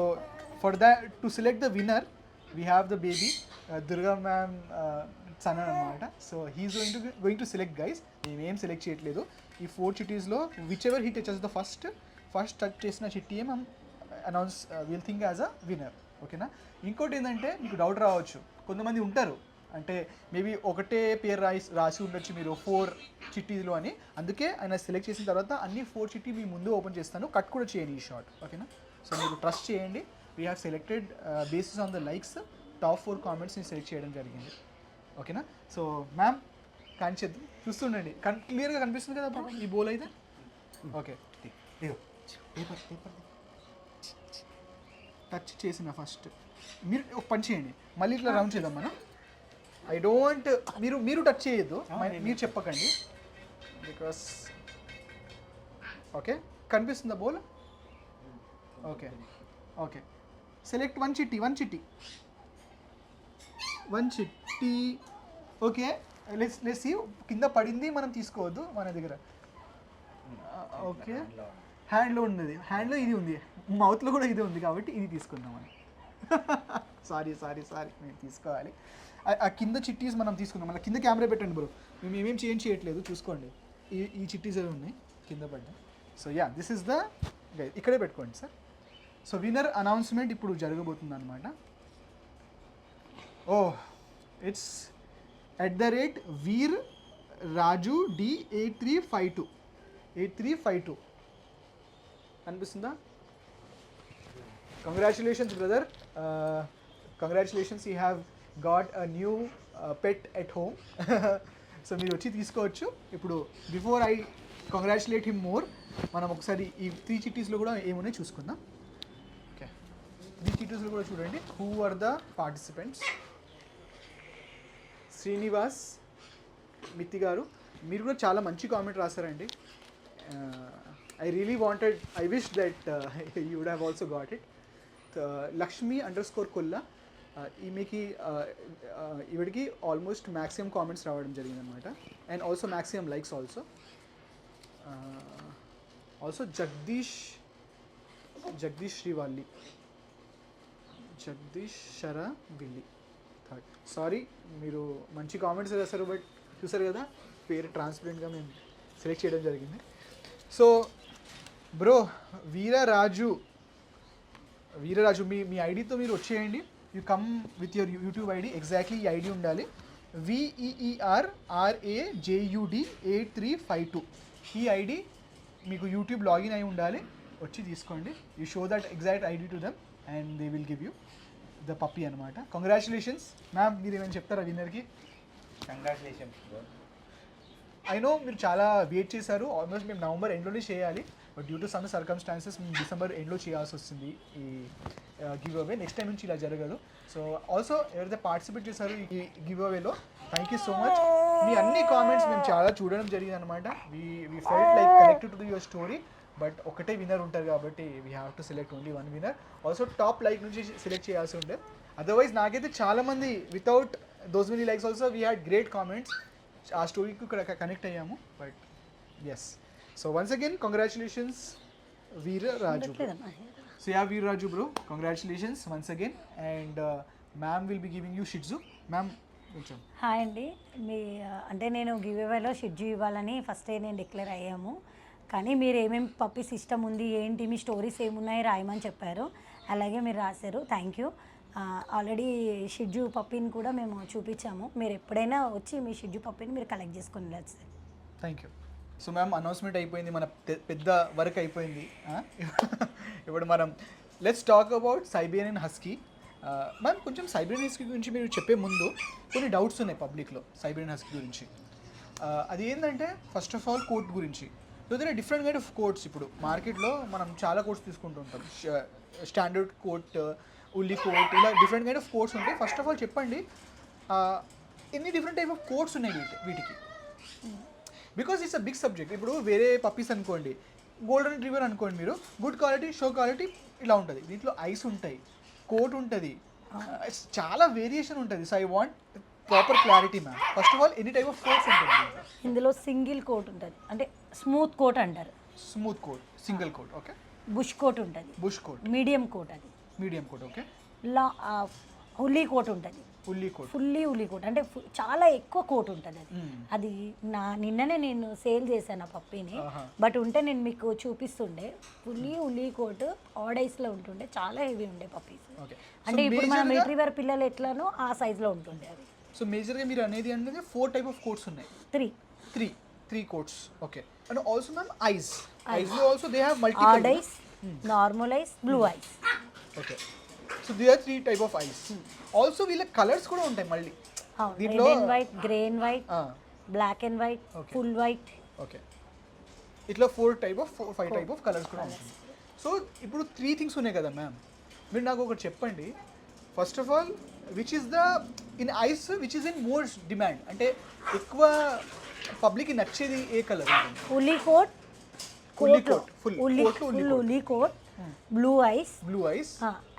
for that to select the winner we have the baby Durga ma'am son అనమాట. So he's going to select guys. మేమేం సెలెక్ట్ చేయట్లేదు. ఈ 4 chittiesలో whichever he touches the first touch చేసిన చిట్టీయే మనం announce will think as a winner. ఓకేనా? ఇంకోటి ఏంటంటే మీకు డౌట్ రావచ్చు, కొంతమంది ఉంటారు అంటే మేబీ ఒకటే పేరు రాసి ఉండొచ్చు మీరు 4 chittiesలో అని. అందుకే ఆయన సెలెక్ట్ చేసిన తర్వాత అన్ని 4 chitties మీ ముందు ఓపెన్ చేస్తాను, కట్ కూడా చేయండి ఈ షార్ట్. ఓకేనా? సో మీరు ట్రస్ట్ చేయండి. We have selected basis on the likes, top 4 commentsని సెలెక్ట్ చేయడం జరిగింది. ఓకేనా? సో మ్యామ్ కానిచేద్దాం, చూస్తుండండి. క్లియర్గా కనిపిస్తుంది కదా ఈ బౌల్ అయితే. ఓకే, పేపర్ టచ్ చేసిన ఫస్ట్ మీరు ఒక పని చేయండి, మళ్ళీ ఇట్లా రౌండ్ చేద్దాం మనం. ఐ డోంట్ మీరు టచ్ చేయొద్దు, మీరు చెప్పకండి బికాస్. ఓకే, కనిపిస్తుందా బౌల్? ఓకే సెలెక్ట్ వన్ చిట్టి. Okay, let's see. కింద పడింది మనం తీసుకోవద్దు మన దగ్గర. ఓకే, హ్యాండ్లో ఉన్నది, హ్యాండ్లో ఇది ఉంది, మౌత్లో కూడా ఇది ఉంది కాబట్టి ఇది తీసుకుందాం మనం. సారీ మేము తీసుకోవాలి. ఆ కింద చిట్టీస్ మనం తీసుకుందాం. మళ్ళీ కింద కెమెరా పెట్టండి బ్రో, మేము ఏమేమి చేంజ్ చేయట్లేదు, చూసుకోండి. ఈ చిట్టీస్ అవి ఉన్నాయి కింద పడ్డా. So yeah, this is the guide, ఇక్కడే పెట్టుకోండి సార్. సో విన్నర్ అనౌన్స్మెంట్ ఇప్పుడు జరగబోతుంది అనమాట. ఇట్స్ @Veer Raju D 8352 అనిపిస్తుందా? Congratulations brother, congratulations, you have got a new pet at home. So మీరు వచ్చి తీసుకోవచ్చు. ఇప్పుడు before I congratulate him more, మనం ఒకసారి ఈ 3 chittiesలో కూడా ఏమున్నాయి చూసుకుందాం. ఓకే, 3 chittiesలో కూడా చూడండి who are the participants. Srinivas Mitti గారు, మీరు కూడా చాలా మంచి కామెంట్ రాశారండి. I really wanted, I wish that you would have also got it. Lakshmi underscore Kulla, ఈమెకి ఈవిడికి ఆల్మోస్ట్ మ్యాక్సిమం కామెంట్స్ రావడం జరిగింది అనమాట, and also maximum likes also. Also Jagadish Srivalli, Jagadish శరా విల్లి థర్డ్. సారీ, మీరు మంచి కామెంట్స్ చేస్తారు, బట్ చూసారు కదా పేరు ట్రాన్స్పరెంట్గా మేము సెలెక్ట్ చేయడం జరిగింది. సో బ్రో వీరరాజు మీ ఐడితో మీరు వచ్చేయండి. You come with your YouTube ID, exactly ఈ ఐడి ఉండాలి, VEERRAJUD8352. ఈ ఐడి మీకు యూట్యూబ్ లాగిన్ అయి ఉండాలి, వచ్చి తీసుకోండి. You show that exact ID to them and they will give you the puppy అనమాట. కంగ్రాచులేషన్స్ మ్యామ్, మీరు ఏమైనా చెప్తారా విన్నర్కి? కంగ్రాచులేషన్స్. ఐ నో మీరు చాలా వెయిట్ చేశారు, ఆల్మోస్ట్ మేము నవంబర్ ఎండ్లోనే చేయాలి, but due to some circumstances మేము డిసెంబర్ ఎండ్లో చేయాల్సి వస్తుంది ఈ గివ్ అవే. నెక్స్ట్ టైం నుంచి ఇలా జరగదు. సో ఆల్సో ఎవరైతే పార్టిసిపేట్ చేశారో ఈ గివ్ అవేలో, థ్యాంక్ యూ సో మచ్. మీ అన్ని కామెంట్స్ మేము చాలా చూడడం జరిగింది అనమాట. We felt like connected to your story, but ఒకటే విన్నర్ ఉంటారు కాబట్టి we have to select only one winner. Also top like నుంచి సెలెక్ట్ చేయాల్సి ఉండే, అదర్వైజ్ నాకైతే చాలామంది without those many likes also we had great comments, ఆ స్టోరీకి ఇక్కడ కనెక్ట్ అయ్యాము. But yes, so once again congratulations Veeraraju. So yeah Veeraraju bro, congratulations once again. And ma'am will be giving you Shih Tzu. Ma'am కొంచెం hi అండి. అంటే నేను give అవేలో షిట్జు ఇవ్వాలని first నేను డిక్లేర్ అయ్యాము, కానీ మీరు ఏమేమి పప్పి సిస్టమ్ ఉంది ఏంటి మీ స్టోరీస్ ఏమున్నాయి రాయమని చెప్పారు, అలాగే మీరు రాశారు, థ్యాంక్ యూ. ఆల్రెడీ షిడ్జు పప్పీని కూడా మేము చూపించాము, మీరు ఎప్పుడైనా వచ్చి మీ షిడ్జు పప్పీని మీరు కలెక్ట్ చేసుకొని వెళ్ళచ్చు sir. Thank you. So ma'am announcement అయిపోయింది, మన పెద్ద వర్క్ అయిపోయింది. ఇప్పుడు మనం let's talk about Siberian husky. Ma'am కొంచెం సైబీరియన్ హస్కీ గురించి మీరు చెప్పే ముందు కొన్ని డౌట్స్ ఉన్నాయి పబ్లిక్లో స్iberian హస్కీ గురించి. అది ఏంటంటే ఫస్ట్ ఆఫ్ ఆల్ కోట్ గురించి. There are different kind of coats. ఇప్పుడు మార్కెట్లో మనం చాలా కోట్స్ తీసుకుంటూ ఉంటాం, స్టాండర్డ్ కోట్, ఉల్లి కోట్, ఇలా డిఫరెంట్ కైండ్ ఆఫ్ కోట్స్ ఉంటాయి. ఫస్ట్ ఆఫ్ ఆల్ చెప్పండి ఎన్ని డిఫరెంట్ టైప్ ఆఫ్ కోట్స్ ఉన్నాయి వీటికి, because it's a big subject. ఇప్పుడు వేరే పప్పీస్ అనుకోండి, గోల్డెన్ రిట్రీవర్ అనుకోండి, మీరు గుడ్ క్వాలిటీ, షో క్వాలిటీ ఇలా ఉంటుంది. దీంట్లో ఐస్ ఉంటాయి, కోట్ ఉంటుంది, చాలా వేరియేషన్ ఉంటుంది. So I want proper clarity ma'am. First of all ఎన్ని టైప్ ఆఫ్ కోట్స్ ఉంటుంది? ఇందులో సింగిల్ కోట్ ఉంటుంది, అంటే స్మూత్ కోట్ అంటారు. Smooth coat, single coat, okay. Bush coat ఉంటుంది, బుష్ కోట్, మీడియం కోట్, అది medium coat, okay. Woolly coat ఉంటుంది, woolly coat, woolly coat అంటే చాలా ఎక్కువ కోట్ ఉంటుంది. అది నిన్ననే నేను సేల్ చేశాను ఆ పప్పీని, బట్ ఉంటే నేను మీకు చూపిస్తుండే. ఉల్లీ కోట్ ఆడైస్లో ఉంటుండే, చాలా హెవీ ఉండే పప్పీస్. అంటే ఇప్పుడు మన రిట్రీవర్ పిల్లలు ఎట్లానో ఆ సైజ్లో ఉంటుండే అవి. సో మేజర్గా మీరు అనేది అంటే 4 టైప్ ఆఫ్ కోట్స్ ఉన్నాయి. Three coats, okay. And also ma'am eyes లో also they have multiple odd eyes, normal eyes, blue eyes, okay. So they are 3 type of eyes. Also వీళ్ళ కలర్స్ కూడా ఉంటాయి మళ్ళీ దీంట్లో, red and white, grey and white, black and white, full white, okay. ఇట్లా 5 type of colours కూడా ఉంటాయి. So ఇప్పుడు 3 things ఉన్నాయి కదా మ్యామ్, మీరు నాకు ఒకటి చెప్పండి. First of all which is the in eyes which is in more demand, అంటే ఎక్కువ పబ్లిక్కి నచ్చేది ఏ కలర్ ఉంటుంది? Woolly coat, woolly coat, woolly coat, blue eyes,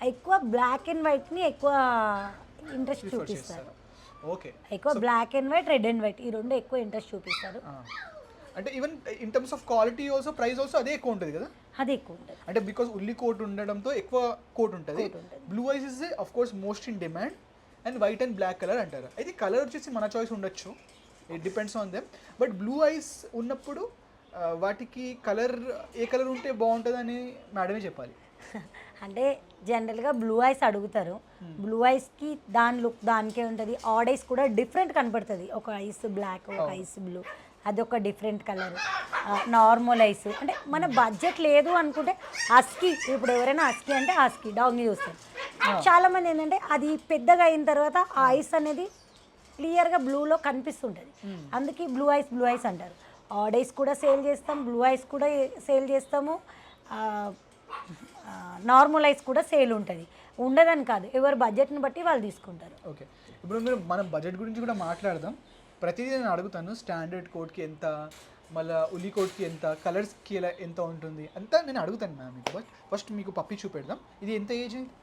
ఎక్కువ బ్లాక్ అండ్ వైట్ ని ఎక్కువ ఇంట్రెస్ట్ చూపిస్తారు. ఓకే, ఎక్కువ black and white, red and white, ఈ రెండు ఎక్కువ ఇంట్రెస్ట్ చూపిస్తారు. అంటే even in terms of quality also, price also అదే ఎక్కువ ఉంటుంది కదా? అది ఎక్కువ ఉంటుంది, అంటే బికాస్ ఉల్లి కోట్ ఉండడంతో ఎక్కువ కోట్ ఉంటుంది. Blue eyes is of course most in demand, and white and black colour అంటారు. అయితే కలర్ వచ్చేసి మన చాయిస్ ఉండొచ్చు, it depends on them. But blue eyes ఉన్నప్పుడు వాటికి కలర్ ఏ కలర్ ఉంటే బాగుంటుందని మేడమే చెప్పాలి. అంటే జనరల్గా బ్లూ ఐస్ అడుగుతారు, బ్లూ ఐస్కి దాని లుక్ దానికే ఉంటుంది. ఆడ్ ఐస్ కూడా డిఫరెంట్ కనపడుతుంది, ఒక ఐస్ బ్లాక్, ఒక ఐస్ బ్లూ, అదొక డిఫరెంట్ కలర్. నార్మల్ ఐస్ అంటే మన బడ్జెట్ లేదు అనుకుంటే హస్కీ, ఇప్పుడు ఎవరైనా హస్కీ అంటే హస్కీ డాగ్ని చూస్తారు. చాలామంది ఏంటంటే అది పెద్దగా అయిన తర్వాత ఆ ఐస్ అనేది క్లియర్గా బ్లూలో కనిపిస్తుంటుంది, అందుకే బ్లూ ఐస్ అంటారు. ఆడ్ ఐస్ కూడా సేల్ చేస్తాం, బ్లూ ఐస్ కూడా సేల్ చేస్తాము, నార్మల్ ఐస్ కూడా సేల్ ఉంటుంది. ఉండదని కాదు, ఎవరి బడ్జెట్ని బట్టి వాళ్ళు తీసుకుంటారు. ఓకే, ఇప్పుడు మనం బడ్జెట్ గురించి కూడా మాట్లాడదాం. ప్రతిదీ నేను అడుగుతాను, స్టాండర్డ్ కోట్కి ఎంత, మళ్ళీ ఉల్లికోట్కి ఎంత, కలర్స్కి ఎలా ఎంత ఉంటుంది అంతా నేను అడుగుతాను మ్యామ్ మీకు. బట్ ఫస్ట్ మీకు పప్పి చూపెడదాం. ఇది ఎంత ఏజ్ అయింది?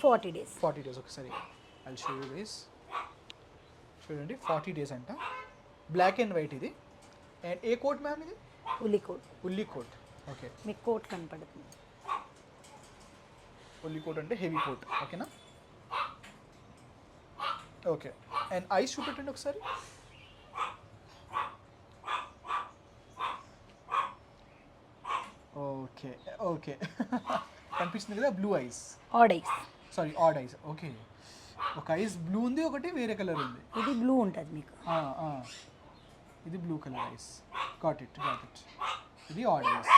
40 days. 40 days. ఒకసారి ఐ షో యూ గైస్. చూడండి 40 days అంట. బ్లాక్ అండ్ వైట్ ఇది. అండ్ ఏ కోట్ మ్యామ్ ఇది? ఉల్లి కోట్. Woolly coat. ఓకే, మీకు కోట్ కనపడుతుంది. ఉల్లి కోట్ అంటే హెవీ కోట్. ఓకేనా? ఓకే. అండ్ ఐస్ చూపెట్టండి ఒకసారి. ఓకే ఓకే కనిపిస్తుంది కదా, blue eyes. Odd eyes. Sorry, odd eyes. Okay, ఒక ఐస్ బ్లూ ఉంది, ఒకటి వేరే కలర్ ఉంది. ఇది బ్లూ ఉంటుంది మీకు. ఇది blue colour eyes. Got it. ఇది odd eyes.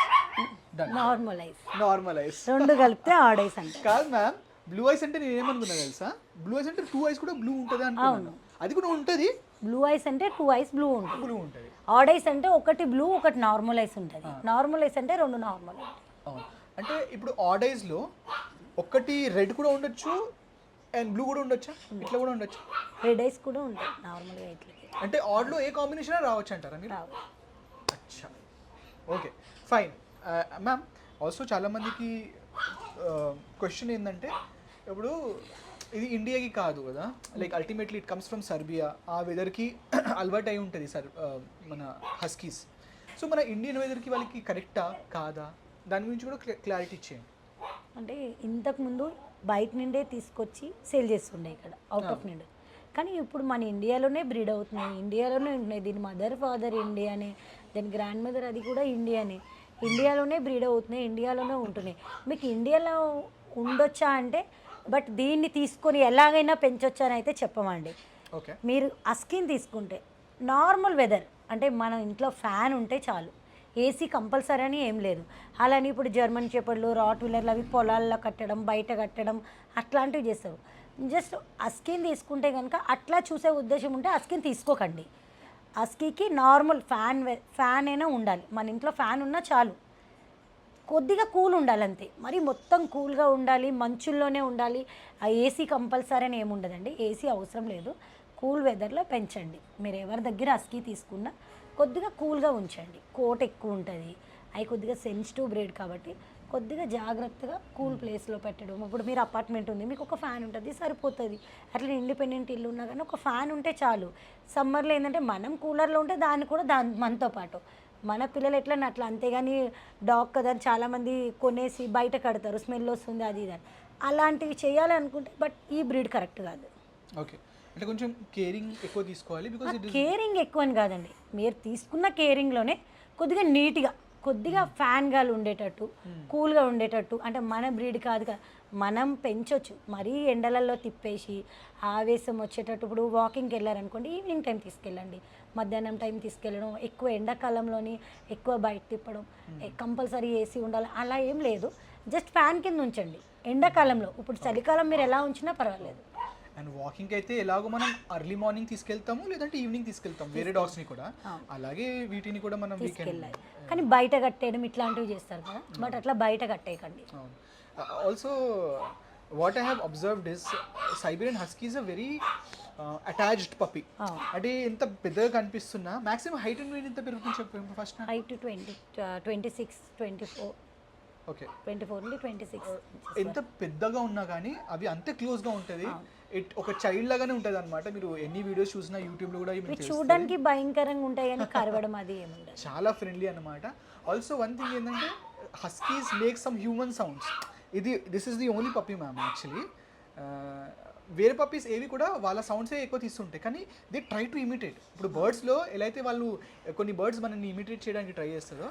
Normal eyes. Normal eyes. రెండు కలిపితే ఆడ్ ఐస్ అంటే. కాదు మ్యామ్, బ్లూ ఐస్ అంటే నేను ఏమనుకున్నా తెలుసా, బ్లూ ఐస్ అంటే 2 ఐస్ కూడా బ్లూ ఉంటుంది అనుకున్నాను. అది కూడా ఉంటుంది. బ్లూ ఐస్ అంటే 2 ఐస్ బ్లూ ఉంటుంది. బ్లూ ఉంటుంది. ఆడ్ ఐస్ అంటే ఒకటి బ్లూ ఒకటి నార్మల్ ఐస్ ఉంటుంది. నార్మల్ ఐస్ అంటే 2 నార్మల్. అవును. అంటే ఇప్పుడు ఆడ్ ఐస్లో ఒకటి రెడ్ కూడా ఉండొచ్చు అండ్ బ్లూ కూడా ఉండొచ్చా? ఇట్లా కూడా ఉండొచ్చు. రెడ్ ఐస్ కూడా ఉంటుంది నార్మల్గా ఇట్లకి. అంటే ఆడ్లో ఏ కాంబినేషన్ రావచ్చు అంటారా మీరు? రావు. అచ్చా, ఓకే ఫైన్ మ్యామ్. ఆల్సో చాలామందికి క్వశ్చన్ ఏంటంటే, ఇప్పుడు ఇది ఇండియాకి కాదు కదా, like ultimately it comes from Serbia. ఆ వెదర్కి అలవాటు అయి ఉంటుంది మన హస్కీస్. సో మన ఇండియన్ వెదర్కి వాళ్ళకి కరెక్టా కాదా, దాని గురించి కూడా క్లారిటీ ఇచ్చేయండి. అంటే ఇంతకుముందు బయట నుండే తీసుకొచ్చి సేల్ చేస్తుండే ఇక్కడ, అవుట్ ఆఫ్ నుండి. కానీ ఇప్పుడు మన ఇండియాలోనే బ్రీడ్ అవుతున్నాయి, ఇండియాలోనే ఉంటున్నాయి. దీని మదర్ ఫాదర్ ఇండియానే, దీని గ్రాండ్ మదర్ అది కూడా ఇండియానే. ఇండియాలోనే బ్రీడ్ అవుతున్నాయి, ఇండియాలోనే ఉంటున్నాయి. మీకు ఇండియాలో ఉండొచ్చా అంటే, బట్ దీన్ని తీసుకొని ఎలాగైనా పెంచొచ్చా అని అయితే చెప్పమండి. ఓకే, మీరు అస్కిన్ తీసుకుంటే నార్మల్ వెదర్ అంటే మన ఇంట్లో ఫ్యాన్ ఉంటే చాలు. ఏసీ కంపల్సరీ అని ఏం లేదు. అలానే ఇప్పుడు జర్మన్ షెపర్డ్లు, రాట్ వీలర్లు అవి పొలాల్లో కట్టడం, బయట కట్టడం అట్లాంటివి చేస్తారు. జస్ట్ అస్కిన్ తీసుకుంటే కనుక అట్లా చూసే ఉద్దేశం ఉంటే అస్కిన్ తీసుకోకండి. అస్కీకి నార్మల్ ఫ్యాన్ అయినా ఉండాలి. మన ఇంట్లో ఫ్యాన్ ఉన్నా చాలు. కొద్దిగా కూల్ ఉండాలి అంతే. మరి మొత్తం కూల్గా ఉండాలి, మంచుల్లోనే ఉండాలి, ఆ ఏసీ కంపల్సరీ అని ఏముండదండి. ఏసీ అవసరం లేదు. కూల్ వెదర్లో పెంచండి. మీరు ఎవరి దగ్గర అస్కీ తీసుకున్నా కొద్దిగా కూల్గా ఉంచండి. కోట్ ఎక్కువ ఉంటుంది, అవి కొద్దిగా సెన్సిటివ్ బ్రీడ్ కాబట్టి కొద్దిగా జాగ్రత్తగా కూల్ ప్లేస్లో పెట్టడం. ఇప్పుడు మీరు అపార్ట్మెంట్ ఉంది, మీకు ఒక ఫ్యాన్ ఉంటుంది సరిపోతుంది. అట్లా ఇండిపెండెంట్ ఇల్లు ఉన్నా కానీ ఒక ఫ్యాన్ ఉంటే చాలు. సమ్మర్లో ఏంటంటే మనం కూలర్లో ఉంటే దాన్ని కూడా మనతో పాటు మన పిల్లలు ఎట్లా అట్లా. అంతేగాని డాగ్ కదా అని చాలామంది కొనేసి బయట కడతారు, స్మెల్ వస్తుంది అది ఇది అని. అలాంటివి చేయాలనుకుంటే బట్ ఈ బ్రీడ్ కరెక్ట్ కాదు. ఓకే, అంటే కొంచెం కేరింగ్ ఎక్కువ తీసుకోవాలి. బికాజ్ కేరింగ్ ఎక్కువ అని కాదండి, మీరు తీసుకున్న కేరింగ్లోనే కొద్దిగా నీట్గా, కొద్దిగా ఫ్యాన్ గాలి ఉండేటట్టు, కూల్గా ఉండేటట్టు. అంటే మన బ్రీడ్ కాదు కదా, మనం పెంచవచ్చు. మరీ ఎండలలో తిప్పేసి ఆవేశం వచ్చేటట్టు. ఇప్పుడు వాకింగ్కి వెళ్ళారనుకోండి, ఈవినింగ్ టైం తీసుకెళ్ళండి, మధ్యాహ్నం టైం తీసుకెళ్ళడం. ఎక్కువ ఎండాకాలంలోని ఎక్కువ బయట తిప్పడం, కంపల్సరీ ఏసీ ఉండాలి అలా ఏం లేదు. జస్ట్ ఫ్యాన్ కింద ఉంచండి ఎండాకాలంలో. ఇప్పుడు చలికాలం మీరు ఎలా ఉంచినా పర్వాలేదు. అండ్ వాకింగ్కి అయితే ఎలాగో మనం ఎర్లీ మార్నింగ్ తీసుకెళ్తాము, లేదంటే ఈవినింగ్ తీసుకెళ్తాం వేరే డాగ్స్ని కూడా. అలాగే వీటిని కూడా మనం తీసుకెళ్ళాలి. కానీ బయట కట్టేయడం ఇట్లాంటివి చేస్తారు కదా, బట్ అట్లా బయట కట్టేయకండి. Also what I have observed is Siberian husky is a very attached puppy. అంటే ఎంత పెద్దగా కనిపిస్తున్నా మాక్సిమం హైట్ అండ్ వెయిట్ ఎంత పెరుగుతుంది చెప్పండి ఫస్ట్. హైట్ 26, 24. ఓకే, 24 నుండి 26. ఎంత పెద్దగా ఉన్నా కానీ అవి అంతే క్లోజ్గా ఉంటుంది. ఒక చైల్డ్ లాగానే ఉంటుంది అనమాట. మీరు ఎన్ని వీడియోస్ చూసినా యూట్యూబ్లో కూడా చూడడానికి భయంకరంగా ఉంటాయి కానీ కరవడం అది ఏముండదు. చాలా ఫ్రెండ్లీ అనమాట. ఆల్సో వన్ థింగ్ ఏంటంటే Huskies make some human sounds. This is the only puppy ma'am actually. వేరే పప్పీస్ ఏవి కూడా వాళ్ళ సౌండ్సే ఎక్కువ తీస్తుంటాయి, కానీ దే ట్రై టు ఇమిటేట్. ఇప్పుడు బర్డ్స్లో ఎలా అయితే వాళ్ళు కొన్ని బర్డ్స్ మనల్ని ఇమిటేట్ చేయడానికి ట్రై చేస్తారో,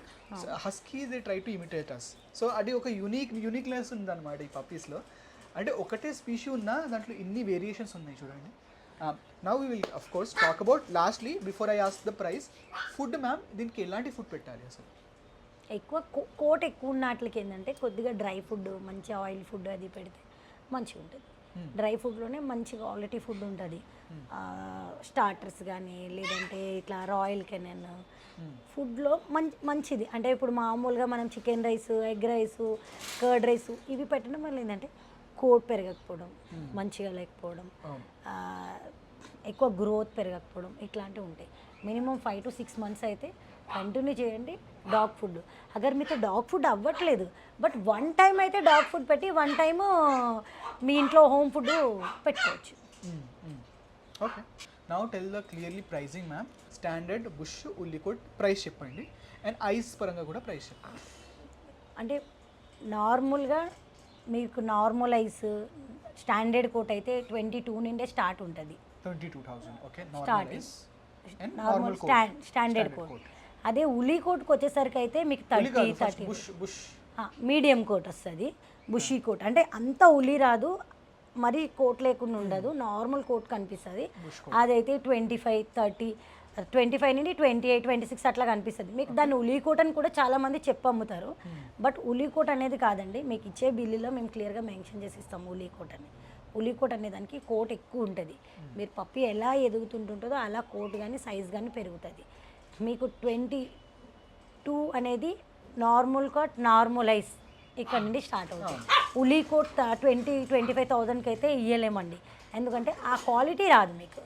huskies they try to imitate us. So అది ఒక యూనిక్నెస్ ఉందన్నమాట ఈ పప్పీస్లో. అంటే ఒకటే స్పీషీ ఉన్నా దాంట్లో ఇన్ని వేరియేషన్స్ ఉన్నాయి చూడండి. Now we will of course talk about lastly before I ask the price. Food ma'am, దీనికి ఎలాంటి ఫుడ్ పెట్టాలి అసలు? ఎక్కువ కోట్ ఎక్కువ ఉన్న వాటికి ఏంటంటే కొద్దిగా డ్రై ఫుడ్, మంచి ఆయిల్ ఫుడ్ అది పెడితే మంచిగా ఉంటుంది. డ్రై ఫుడ్లోనే మంచి క్వాలిటీ ఫుడ్ ఉంటుంది. స్టార్టర్స్ కానీ లేదంటే ఇట్లా రాయల్ కెనన్ ఫుడ్లో మంచిది. అంటే ఇప్పుడు మామూలుగా మనం chicken rice, egg rice, curd rice ఇవి పెట్టడం వల్ల ఏంటంటే కోట్ పెరగకపోవడం, మంచిగా లేకపోవడం, ఎక్కువ గ్రోత్ పెరగకపోవడం ఇట్లాంటివి ఉంటాయి. మినిమం 5 to 6 months అయితే కంటిన్యూ చేయండి డాగ్ ఫుడ్. అగర్ మీతో డాగ్ ఫుడ్ అవ్వట్లేదు బట్ వన్ టైం అయితే డాగ్ ఫుడ్ పెట్టి వన్ టైము మీ ఇంట్లో హోమ్ ఫుడ్ పెట్టుకోవచ్చు. Okay, now tell the clearly pricing ma'am. Standard, bush, woolly coat price చెప్పండి అండ్ ఐస్ పరంగా కూడా ప్రైస్ చెప్పండి. అంటే నార్మల్గా మీకు నార్మల్ ఐస్ స్టాండర్డ్ కోట్ అయితే 22 నుండే స్టార్ట్ ఉంటుంది. 22,000. Okay, normal starting eyes and normal normal coat. Standard coat. అదే ఉలి కోట్కి వచ్చేసరికి అయితే మీకు 30 బుష్ బుష్ మీడియం కోట్ వస్తుంది. బుషీ కోట్ అంటే అంత ఉలి రాదు, మరి కోట్ లేకుండా ఉండదు, నార్మల్ కోట్ కనిపిస్తుంది. అదైతే 25, 30, 25 నుండి 28, 26 అట్లా కనిపిస్తుంది మీకు. దాన్ని ఉలి కోట్ అని కూడా చాలామంది చెప్పమ్ముతారు, బట్ ఉలి కోట్ అనేది కాదండి. మీకు ఇచ్చే బిల్లులో మేము క్లియర్గా మెన్షన్ చేసి ఇస్తాము ఉలి కోట్ అని. ఉలి కోట్ అనే దానికి కోట్ ఎక్కువ ఉంటుంది. మీరు పప్పి ఎలా ఎదుగుతుంటుంటుందో అలా కోట్ కానీ సైజ్ కానీ పెరుగుతుంది. మీకు 22 అనేది నార్మల్ కోట్, నార్మల్ ఐస్ ఇక్కడ నుండి స్టార్ట్ అవుతుంది. ఉలి కోట్ 20-25,000కి అయితే ఇయ్యలేమండి, ఎందుకంటే ఆ క్వాలిటీ రాదు మీకు.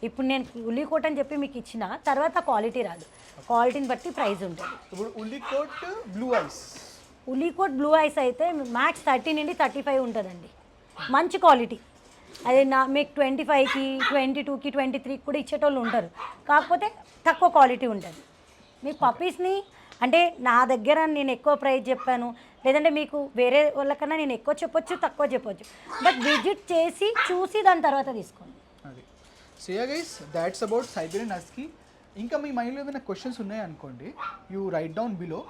ఇప్పుడు నేను ఉలి కోట్ అని చెప్పి మీకు ఇచ్చిన తర్వాత క్వాలిటీ రాదు, క్వాలిటీని బట్టి ప్రైస్ ఉంటుంది. ఇప్పుడు ఉల్లికోట్ బ్లూ ఐస్, ఉలి కోట్ బ్లూ ఐస్ అయితే మ్యాక్స్ 30 నుండి 35 ఉంటుందండి, మంచి క్వాలిటీ. అదే మీకు 25కి, 22కి, 23కి కూడా ఇచ్చేటోళ్ళు ఉంటారు, కాకపోతే తక్కువ క్వాలిటీ ఉంటుంది. మీ పప్పీస్ని అంటే నా దగ్గర నేను ఎక్కువ ప్రైస్ చెప్పాను, లేదంటే మీకు వేరే వాళ్ళకన్నా నేను ఎక్కువ చెప్పొచ్చు, తక్కువ చెప్పొచ్చు, బట్ విజిట్ చేసి చూసి దాని తర్వాత తీసుకోండి. అది so yeah guys, that's about Siberian husky. ఇంకా మీ మైండ్లో ఏమైనా క్వశ్చన్స్ ఉన్నాయనుకోండి, you write down below.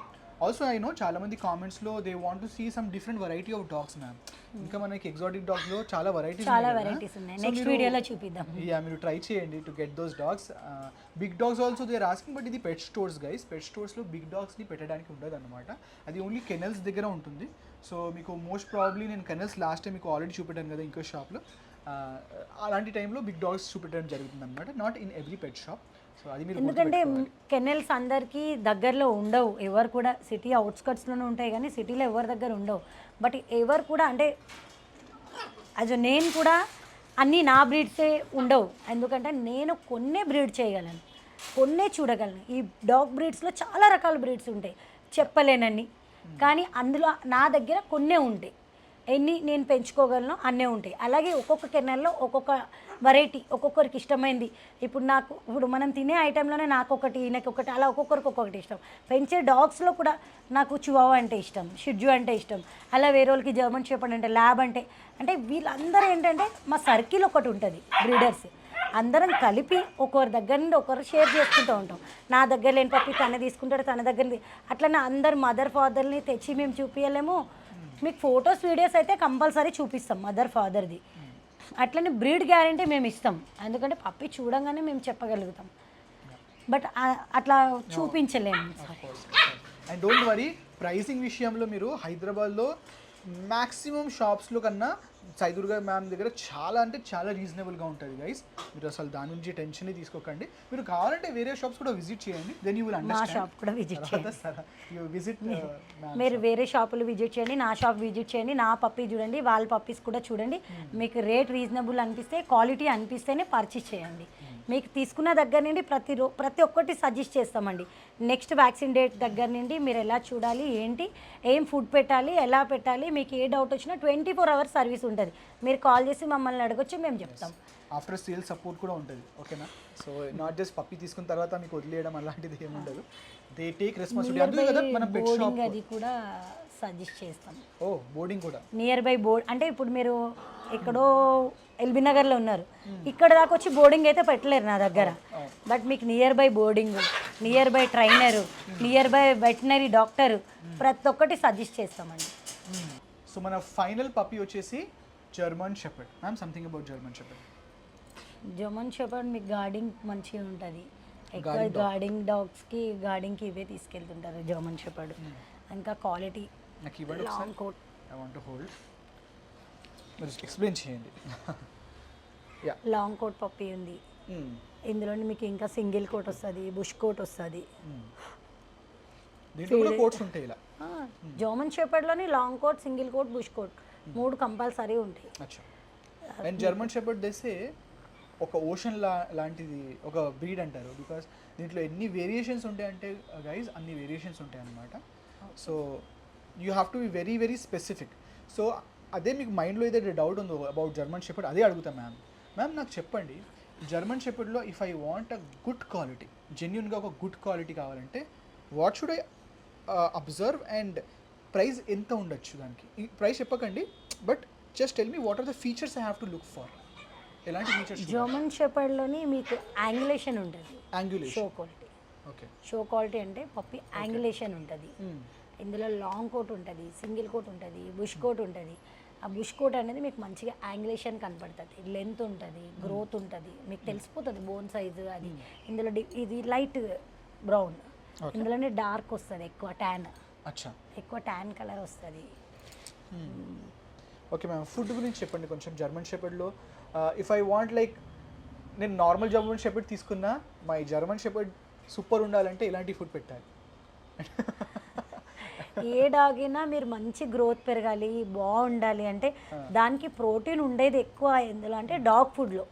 Also I know చాలామంది కామెంట్స్లో they want to see some different variety of dogs ma'am. ఇంకా మనకి ఎగ్జాటిక్ డాగ్స్లో చాలా వెరైటీస్ ఉన్నాయి, నెక్స్ట్ వీడియోలో చూపిద్దాం. యా, మీరు ట్రై చేయండి to get those dogs. Big dogs also they are asking, but ఇది పెట్ స్టోర్స్ గైస్. పెట్ స్టోర్స్లో బిగ్ డాగ్స్ని పెట్టడానికి ఉండదు అనమాట, అది ఓన్లీ కెనల్స్ దగ్గర ఉంటుంది. సో మీకు మోస్ట్ ప్రాబ్లీ నేను కెనల్స్ లాస్ట్ టైం మీకు ఆల్రెడీ చూపెట్టాను కదా ఇంకో షాప్లో, అలాంటి టైంలో బిగ్ డాగ్స్ చూపెట్టడం జరుగుతుంది అనమాట, not in every pet shop. So అది మీరు ఎందుకంటే కెనెల్స్ అందరికీ దగ్గరలో ఉండవు, ఎవరు కూడా సిటీ అవుట్స్కట్స్లోనే ఉంటాయి కానీ సిటీలో ఎవరి దగ్గర ఉండవు. బట్ ఎవరు కూడా అంటే యాజ్ నేను కూడా అన్నీ నా బ్రీడ్సే ఉండవు, ఎందుకంటే నేను కొన్నే బ్రీడ్ చేయగలను, కొన్నే చూడగలను. ఈ డాగ్ బ్రీడ్స్లో చాలా రకాల బ్రీడ్స్ ఉంటాయి, చెప్పలేనని, కానీ అందులో నా దగ్గర కొన్నే ఉంటాయి. ఎన్ని నేను పెంచుకోగలను అన్నీ ఉంటాయి. అలాగే ఒక్కొక్క కెనల్లో ఒక్కొక్క వెరైటీ ఒక్కొక్కరికి ఇష్టమైంది. ఇప్పుడు మనం తినే ఐటెంలోనే నాకు ఒకటి, ఈయనకి ఒకటి, అలా ఒక్కొక్కరికి ఒక్కొక్కటి ఇష్టం. పెంచే డాగ్స్లో కూడా నాకు చివావా అంటే ఇష్టం, షిడ్జు అంటే ఇష్టం, అలా వేరే వాళ్ళకి జర్మన్ షెపర్డ్ అంటే, ల్యాబ్ అంటే వీళ్ళందరూ ఏంటంటే మా సర్కిల్ ఒకటి ఉంటుంది బ్రీడర్స్, అందరం కలిపి ఒకరి దగ్గర నుండి ఒకరు షేర్ చేసుకుంటూ ఉంటాం. నా దగ్గర లేని పప్పి తన తీసుకుంటాడు, తన దగ్గర అట్లనే అందరు మదర్ ఫాదర్ని తెచ్చి మేము చూపించలేము. మీకు ఫొటోస్ వీడియోస్ అయితే కంపల్సరీ చూపిస్తాం మదర్ ఫాదర్ది. అట్లనే బ్రీడ్ గ్యారంటీ మేము ఇస్తాం, ఎందుకంటే పప్పి చూడంగానే మేము చెప్పగలుగుతాం, బట్ అట్లా చూపించలేము. అండ్ డోంట్ వరీ, ప్రైసింగ్ విషయంలో మీరు హైదరాబాద్లో మ్యాక్సిమం షాప్స్లో కన్నా సాయి దుర్గా మ్యామ్ దగ్గర చాలా అంటే చాలా రీజనబుల్గా ఉంటుంది గైస్. మీరు అసలు దాని నుంచి టెన్షన్ తీసుకోకండి. మీరు కావాలంటే వేరే షాప్స్ కూడా విజిట్ చేయండి, దెన్ యూ విల్ అండర్స్టాండ్. మా షాప్ కూడా విజిట్ చేయండి, విజిట్ మీరు వేరే షాపులు విజిట్ చేయండి, నా షాప్ విజిట్ చేయండి, నా పప్పీ చూడండి, వాళ్ళ పప్పీస్ కూడా చూడండి. మీకు రేట్ రీజనబుల్ అనిపిస్తే, క్వాలిటీ అనిపిస్తేనే పర్చేస్ చేయండి. మీకు తీసుకున్న దగ్గర నుండి ప్రతి ఒక్కటి సజెస్ట్ చేస్తామండి. నెక్స్ట్ వ్యాక్సిన్ డేట్ దగ్గర నుండి మీరు ఎలా చూడాలి, ఏంటి, ఏం ఫుడ్ పెట్టాలి, ఎలా పెట్టాలి, మీకు ఏ డౌట్ వచ్చినా 24 hours సర్వీస్ ఉంటుంది. మీరు కాల్ చేసి మమ్మల్ని అడగొచ్చు, మేము చెప్తాం. ఆఫ్టర్ సేల్ సపోర్ట్ కూడా ఉంటుంది, ఓకేనా? సో నాట్ జస్ట్ పప్పీ తీసుకున్న తర్వాత మీకు వదిలేయడం అలాంటిది ఏమి ఉండదు. They take responsibility. అందుకే కదా మనం పెట్ షాప్ అది కూడా సజెస్ట్ చేస్తాం. ఓ బోర్డింగ్ కూడా నియర్ బై బోర్డ్ అంటే ఇప్పుడు మీరు ఎక్కడో ఎల్బీ నగర్లో ఉన్నారు, ఇక్కడ దాకా వచ్చి బోర్డింగ్ అయితే పెట్టలేరు నా దగ్గర, బట్ మీకు near by boarding, near by trainer, near by veterinary doctor, ప్రతి ఒక్కటి సజెస్ట్ చేస్తామండి. సో మన ఫైనల్ పప్పీ వచ్చేసి German shepherd. Ma'am something about German shepherd. German shepherd మీకు గార్డింగ్ మంచిగా ఉంటుంది, ఎక్కువ గార్డింగ్కి ఇవే తీసుకెళ్తుంటారు జర్మన్ షెపర్డ్. ఇంకా క్వాలిటీ నాకు ఇవ్వండి long coat. I want to hold, మీరు ఎక్స్ప్లెయిన్ చేయండి. యా, లాంగ్ కోట్ పప్పీ ఉంది. ఇందులో మీకు ఇంకా సింగిల్ కోట్ వస్తుంది, బుష్ కోట్ వస్తుంది. దీంట్లో కూడా కోట్స్ ఉంటాయి ఇలా. జర్మన్ షెపర్డ్లోని long coat, single coat, bush coat 3 compulsory ఉంటాయి. అచ్చా. అండ్ జర్మన్ షెపర్డ్ దేసే ఒక ఓషన్ లాంటిది ఒక బ్రీడ్ అంటారు. బికాస్ దీంట్లో ఎన్ని వేరియేషన్స్ ఉంటాయంటే గైజ్ అన్ని వేరియేషన్స్ ఉంటాయి అన్నమాట. So you have to be very very specific. So అదే మీకు మైండ్లో ఏదైతే డౌట్ ఉందో అబౌట్ జర్మన్ షెపర్డ్ అదే అడుగుతాం మ్యామ్ నాకు చెప్పండి, జర్మన్ షెపర్డ్లో if I want a good quality, జెన్యున్గా ఒక గుడ్ క్వాలిటీ కావాలంటే what should I observe and price ఎంత ఉండొచ్చు దానికి? ఈ ప్రైస్ చెప్పకండి, but just tell me what are the features I have to look for. ఎలాంటి ఫీచర్స్? జర్మన్ షెపర్డ్లోని మీకు యాంగులేషన్ ఉంటుంది, angulation. Show quality. Okay. Show quality అంటే పప్పి యాంగులేషన్ ఉంటుంది. ఇందులో లాంగ్ కోట్ ఉంటుంది, సింగిల్ కోట్ ఉంటుంది, బుష్ కోట్ ఉంటుంది. ఆ బుష్ కోట్ అనేది మీకు మంచిగా యాంగులేషన్ కనపడుతుంది, లెంత్ ఉంటుంది, గ్రోత్ ఉంటుంది, మీకు తెలిసిపోతుంది బోన్ సైజు అది. ఇందులో ఇది లైట్ బ్రౌన్, ఇందులోనే డార్క్ వస్తుంది, ఎక్కువ ట్యాన్, అచ్చా, ఎక్కువ ట్యాన్ కలర్ వస్తుంది. ఓకే మ్యామ్, ఫుడ్ గురించి చెప్పండి కొంచెం. జర్మన్ షెపర్డ్లో ఇఫ్ ఐ వాంట్ లైక్ నేను నార్మల్ జర్మన్ షెపర్డ్ తీసుకున్నా, మై జర్మన్ షెపర్డ్ సూపర్ ఉండాలంటే ఇలాంటి ఫుడ్ పెట్టాలి. ఏ డాగ్ అయినా మీరు మంచి గ్రోత్ పెరగాలి, బాగుండాలి అంటే దానికి ప్రోటీన్ ఉండేది ఎక్కువ ఎందులో అంటే డాగ్ ఫుడ్లో.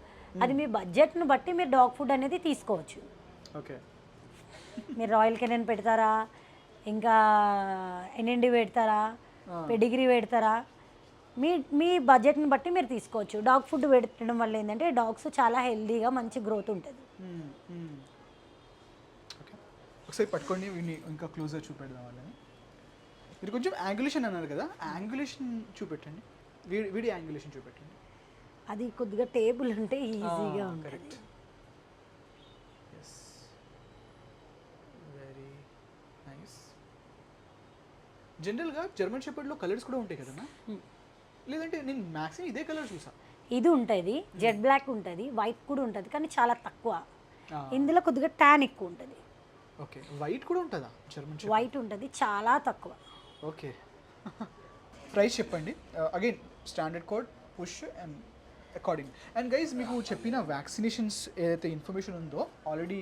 అది మీ బడ్జెట్ను బట్టి మీరు డాగ్ ఫుడ్ అనేది తీసుకోవచ్చు. ఓకే. మీరు రాయల్ కెనన్ పెడతారా, ఇంకా ఎన్ఎండి పెడతారా, పెడిగ్రీ పెడతారా, మీ బడ్జెట్ని బట్టి మీరు తీసుకోవచ్చు. డాగ్ ఫుడ్ పెట్టడం వల్ల ఏంటంటే డాగ్స్ చాలా హెల్దీగా మంచి గ్రోత్ ఉంటుంది. ఓకే, ఒకసారి పట్టుకోండి, వీడిని ఇంకా క్లోజర్ చూపెడదాం వాళ్ళని. మీరు కొంచెం యాంగులేషన్ అన్నారు కదా, యాంగులేషన్ చూపెట్టండి, వీడి యాంగులేషన్ చూపెట్టండి. అది కొద్దిగా టేబుల్ ఉంటే ఈజీగా ఉంటుంది. కరెక్ట్. Yes, very nice. జనరల్గా జర్మన్ షెపర్డ్లో కలర్స్ కూడా ఉంటాయి కదన్నా? లేదంటే నేను మ్యాక్సిమం ఇదే కలర్ చూసా. ఇది ఉంటుంది, జెడ్ బ్లాక్ ఉంటుంది, వైట్ కూడా ఉంటుంది, కానీ చాలా తక్కువ. ఇందులో కొద్దిగా ట్యాన్ ఎక్కువ ఉంటుంది. ఓకే, వైట్ కూడా ఉంటుందా జర్మన్ షెపర్డ్? వైట్ ఉంటుంది, చాలా తక్కువ. ఓకే. ప్రైస్ చెప్పండి again, standard code, push and according. And guys మీకు చెప్పిన వ్యాక్సినేషన్స్ ఏదైతే ఇన్ఫర్మేషన్ ఉందో ఆల్రెడీ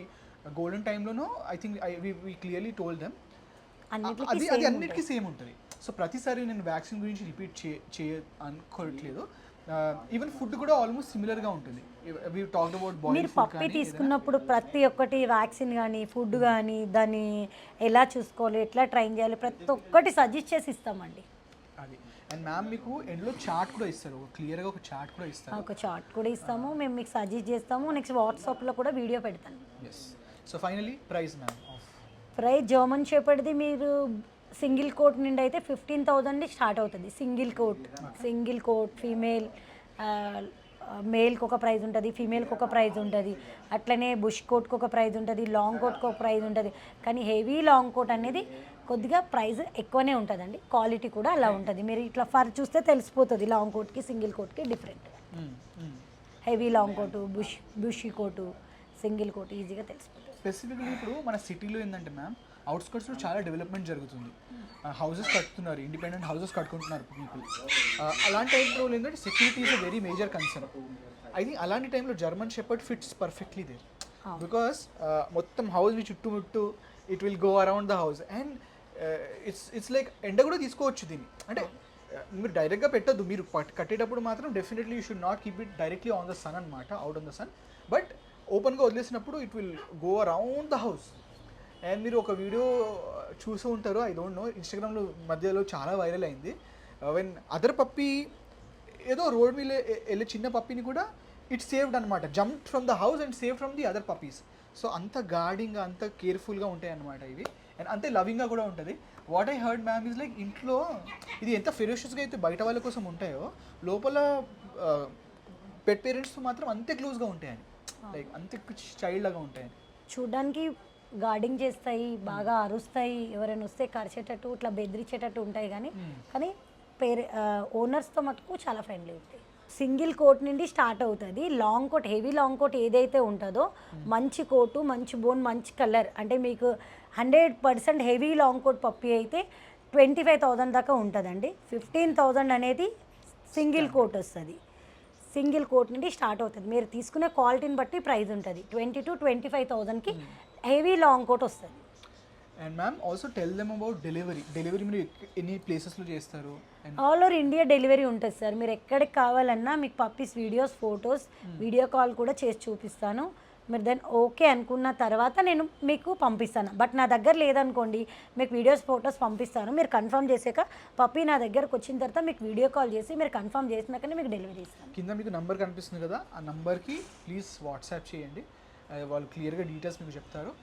గోల్డెన్ టైంలోనో I think we clearly told them, అది అన్నిటికీ సేమ్ ఉంటుంది. సో ప్రతిసారి నేను వ్యాక్సిన్ గురించి రిపీట్ అనుకోవట్లేదు. ఈవెన్ ఫుడ్ కూడా ఆల్మోస్ట్ సిమిలర్గా ఉంటుంది. వి టాక్డ్ అబౌట్ మీరు పప్పి తీసుకున్నప్పుడు ప్రతి ఒక్కటి వ్యాక్సిన్ కానీ ఫుడ్ కానీ దాన్ని ఎలా చూసుకోవాలి, ఎట్లా ట్రైన్ చేయాలి, ప్రతి ఒక్కటి సజెస్ట్ చేసి ఇస్తామండి. అది. అండ్ మ్యామ్ మీకు ఎండ్లో చార్ట్ కూడా ఇస్తారు, క్లియర్గా ఒక చార్ట్ కూడా ఇస్తారు. ఒక చార్ట్ కూడా ఇస్తాము, మేము మీకు సజెస్ట్ చేస్తాము. నెక్స్ట్ వాట్సాప్లో కూడా వీడియో పెడతాను. Yes. So finally price ma'am of price German షెపర్డ్ది మీరు సింగిల్ కోట్ నుండి అయితే 15,000 స్టార్ట్ అవుతుంది. సింగిల్ కోట్ ఫీమేల్, మేల్కి ఒక ప్రైజ్ ఉంటుంది, ఫీమేల్కి ఒక ప్రైజ్ ఉంటుంది. అట్లనే బుష్ కోట్కి ఒక ప్రైజ్ ఉంటుంది, లాంగ్ కోట్కి ఒక ప్రైజ్ ఉంటుంది. కానీ హెవీ లాంగ్ కోట్ అనేది కొద్దిగా ప్రైస్ ఎక్కువనే ఉంటుందండి. క్వాలిటీ కూడా అలా ఉంటుంది. మీరు ఇట్లా ఫర్ చూస్తే తెలిసిపోతుంది లాంగ్ కోట్కి సింగిల్ కోట్కి different. Heavy long coat, bushy coat, single coat ఈజీగా తెలిసిపోతుంది. స్పెసిఫిక్లీ ఇప్పుడు మన సిటీలో ఏంటంటే మ్యామ్ అవుట్స్కట్స్లో చాలా డెవలప్మెంట్ జరుగుతుంది, హౌసెస్ కట్టుతున్నారు, ఇండిపెండెంట్ హౌసెస్ కట్టుకుంటున్నారు పీపుల్. అలాంటి టైంలో ఏంటంటే security is a very major concern. I think అలాంటి టైంలో German shepherd fits perfectly there, because మొత్తం హౌస్ చుట్టుముట్టు it will go around the house and it's like ఎండ కూడా తీసుకోవచ్చు దీన్ని. అంటే మీరు డైరెక్ట్గా పెట్టద్దు, మీరు కట్టేటప్పుడు మాత్రం definitely you should not keep it directly on the sun అనమాట, out on the sun. But ఓపెన్గా వదిలేసినప్పుడు it will go around the house. And మీరు ఒక వీడియో చూస్తూ ఉంటారు, ఐ డోంట్ నో, ఇన్స్టాగ్రామ్లో మధ్యలో చాలా వైరల్ అయింది. వెన్ అదర్ పప్పీ ఏదో రోడ్ మీద వెళ్ళే చిన్న పప్పీని కూడా ఇట్ సేవ్డ్ అనమాట, jump from the house and save from the other puppies. So అంత గార్డింగ్గా అంత కేర్ఫుల్గా ఉంటాయి అన్నమాట ఇవి, అండ్ అంతే లవింగ్గా కూడా ఉంటుంది. What I heard ma'am is like ఇంట్లో ఇది ఎంత ఫెరోషియస్గా అయితే బయట వాళ్ళ కోసం ఉంటాయో లోపల పెట్ పేరెంట్స్తో మాత్రం అంతే క్లోజ్గా ఉంటాయని, లైక్ అంతే చైల్డ్ లాగా ఉంటాయని. చూడ్డానికి గార్డింగ్ చేస్తాయి, బాగా అరుస్తాయి, ఎవరైనా వస్తే కరిచేటట్టు ఇట్లా బెదిరించేటట్టు ఉంటాయి. కానీ ఓనర్స్తో మటుకు చాలా ఫ్రెండ్లీ ఉంటాయి. సింగిల్ కోట్ నుండి స్టార్ట్ అవుతుంది. Long coat, heavy long coat ఏదైతే ఉంటుందో మంచి కోటు, మంచి బోన్, మంచి కలర్, అంటే మీకు 100% హెవీ లాంగ్ కోట్ పప్పి అయితే 25,000 దాకా ఉంటుందండి. 15,000 అనేది సింగిల్ కోట్ వస్తుంది. సింగిల్ కోట్ నుండి స్టార్ట్ అవుతుంది. మీరు తీసుకునే క్వాలిటీని బట్టి ప్రైస్ ఉంటుంది. 20,000 to 25,000కి హెవీ లాంగ్ కోట్ వస్తుంది. And ma'am also tell them about delivery మీరు ఎన్ని ప్లేసెస్లో చేస్తారు and all over India delivery ఉంటుంది సార్. మీరు ఎక్కడికి కావాలన్నా మీకు puppies videos photos video call కూడా చేసి చూపిస్తాను. మీరు దెన్ ఓకే అనుకున్న తర్వాత నేను మీకు పంపిస్తాను. బట్ నా దగ్గర లేదనుకోండి, మీకు వీడియోస్ ఫొటోస్ పంపిస్తాను. మీరు కన్ఫర్మ్ చేసాక పప్పీ నా దగ్గరకు వచ్చిన తర్వాత మీకు వీడియో కాల్ చేసి మీరు కన్ఫర్మ్ చేసినాకనే మీకు డెలివరీ ఇస్తాను. కింద మీకు నంబర్ కనిపిస్తుంది కదా, ఆ నంబర్కి ప్లీజ్ వాట్సాప్ చేయండి. వాళ్ళు క్లియర్గా డీటెయిల్స్ మీకు చెప్తారు.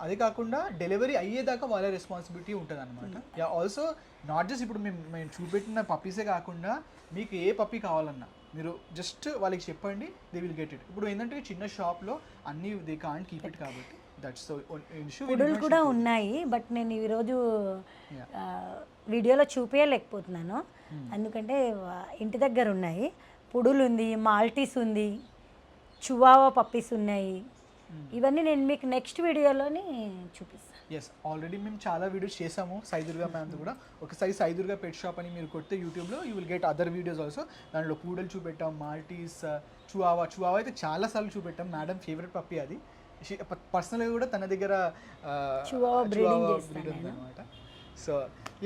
అదే కాకుండా డెలివరీ అయ్యేదాకా వాళ్ళ రెస్పాన్సిబిలిటీ ఉంటుంది అనమాట. యా ఆల్సో నాట్ జస్ట్ ఇప్పుడు మేము చూపెట్టిన పప్పీసే కాకుండా మీకు ఏ పప్పీ కావాలన్నా మీరు జస్ట్ వాళ్ళకి చెప్పండి, దే విల్ గెట్ ఇట్. ఇప్పుడు ఏంటంటే చిన్న షాప్లో అన్నీ దే కాంట్ కీప్ ఇట్ కాబట్టి దట్స్ ఇష్యూ. పుడులు కూడా ఉన్నాయి, బట్ నేను ఈరోజు వీడియోలో చూపించలేకపోతున్నాను. ఎందుకంటే ఇంటి దగ్గర ఉన్నాయి. పుడులు ఉంది, మాల్టీస్ ఉంది, చువావా పప్పీస్ ఉన్నాయి. ఇవన్నీ నేను మీకు నెక్స్ట్ వీడియోలోని చూపిస్తాను. ఎస్, ఆల్రెడీ మేము చాలా వీడియోస్ చేసాము సాయి దుర్గా మ్యామ్ది కూడా. ఒకసారి సాయి దుర్గా పెట్ షాప్ అని మీరు కొడితే యూట్యూబ్లో you will get other videos also. దాంట్లో పూడలు చూపెట్టాం, మాల్టీస్, చువావా అయితే చాలాసార్లు చూపెట్టాం. మేడం ఫేవరెట్ పప్పీ అది. పర్సనల్గా కూడా తన దగ్గర Chihuahua breeding బ్రీడ్ ఉందన్నమాట. So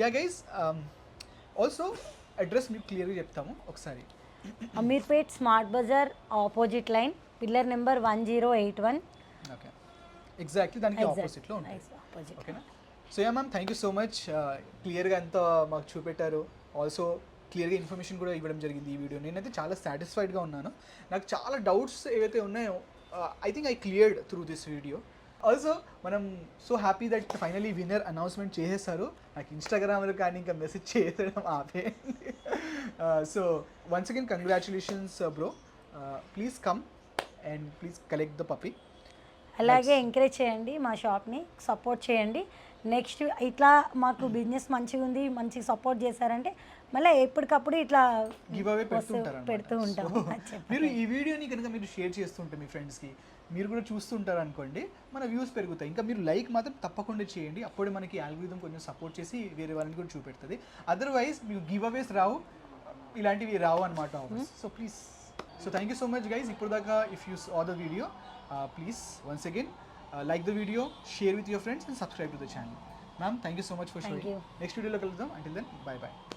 yeah guys, also address మీకు క్లియర్గా చెప్తాము ఒకసారి. Ameerpet Smart Bazaar opposite line, pillar number 1081. Okay, exactly దానికి ఆపోజిట్లో ఉంటుంది. ఆపోజిట్. ఓకేనా? So yeah ma'am, thank you so much. క్లియర్గా అంతా మాకు చూపెట్టారు. ఆల్సో క్లియర్గా ఇన్ఫర్మేషన్ కూడా ఇవ్వడం జరిగింది ఈ వీడియో. నేనైతే చాలా సాటిస్ఫైడ్గా ఉన్నాను. నాకు చాలా డౌట్స్ ఏవైతే ఉన్నాయో I think I cleared through this video. Also మనం so happy that finally winner announcement చేసేసారు. నాకు ఇన్స్టాగ్రామ్లో కానీ ఇంకా మెసేజ్ చేయడం ఆపేయండి. So once again congratulations bro. Please come and please collect the puppy. అలాగే ఎంకరేజ్ చేయండి, మా షాప్ని సపోర్ట్ చేయండి. నెక్స్ట్ ఇట్లా మాకు బిజినెస్ మంచిగా ఉంది, మంచిగా సపోర్ట్ చేశారంటే మళ్ళీ ఎప్పటికప్పుడు ఇట్లా గివ్ అవే పెడుతూ ఉంటాము. మీరు ఈ వీడియోని కనుక మీరు షేర్ చేస్తుంటే మీ ఫ్రెండ్స్కి, మీరు కూడా చూస్తుంటారు అనుకోండి, మన వ్యూస్ పెరుగుతాయి. ఇంకా మీరు లైక్ మాత్రం తప్పకుండా చేయండి. అప్పుడు మనకి ఆల్గోరిథం కొంచెం సపోర్ట్ చేసి వేరే వాళ్ళని కూడా చూపెడుతుంది. అదర్వైజ్ మీకు గివ్ అవేస్ రావు, ఇలాంటివి రావు అనమాట offers. So please, so thank you so much guys. ఇప్పుడు దాకా if you saw the video, please once again like the video, share with your friends and subscribe to the channel. Ma'am, thank you so much for showing. Next video lo kaluddam. Until then, bye bye.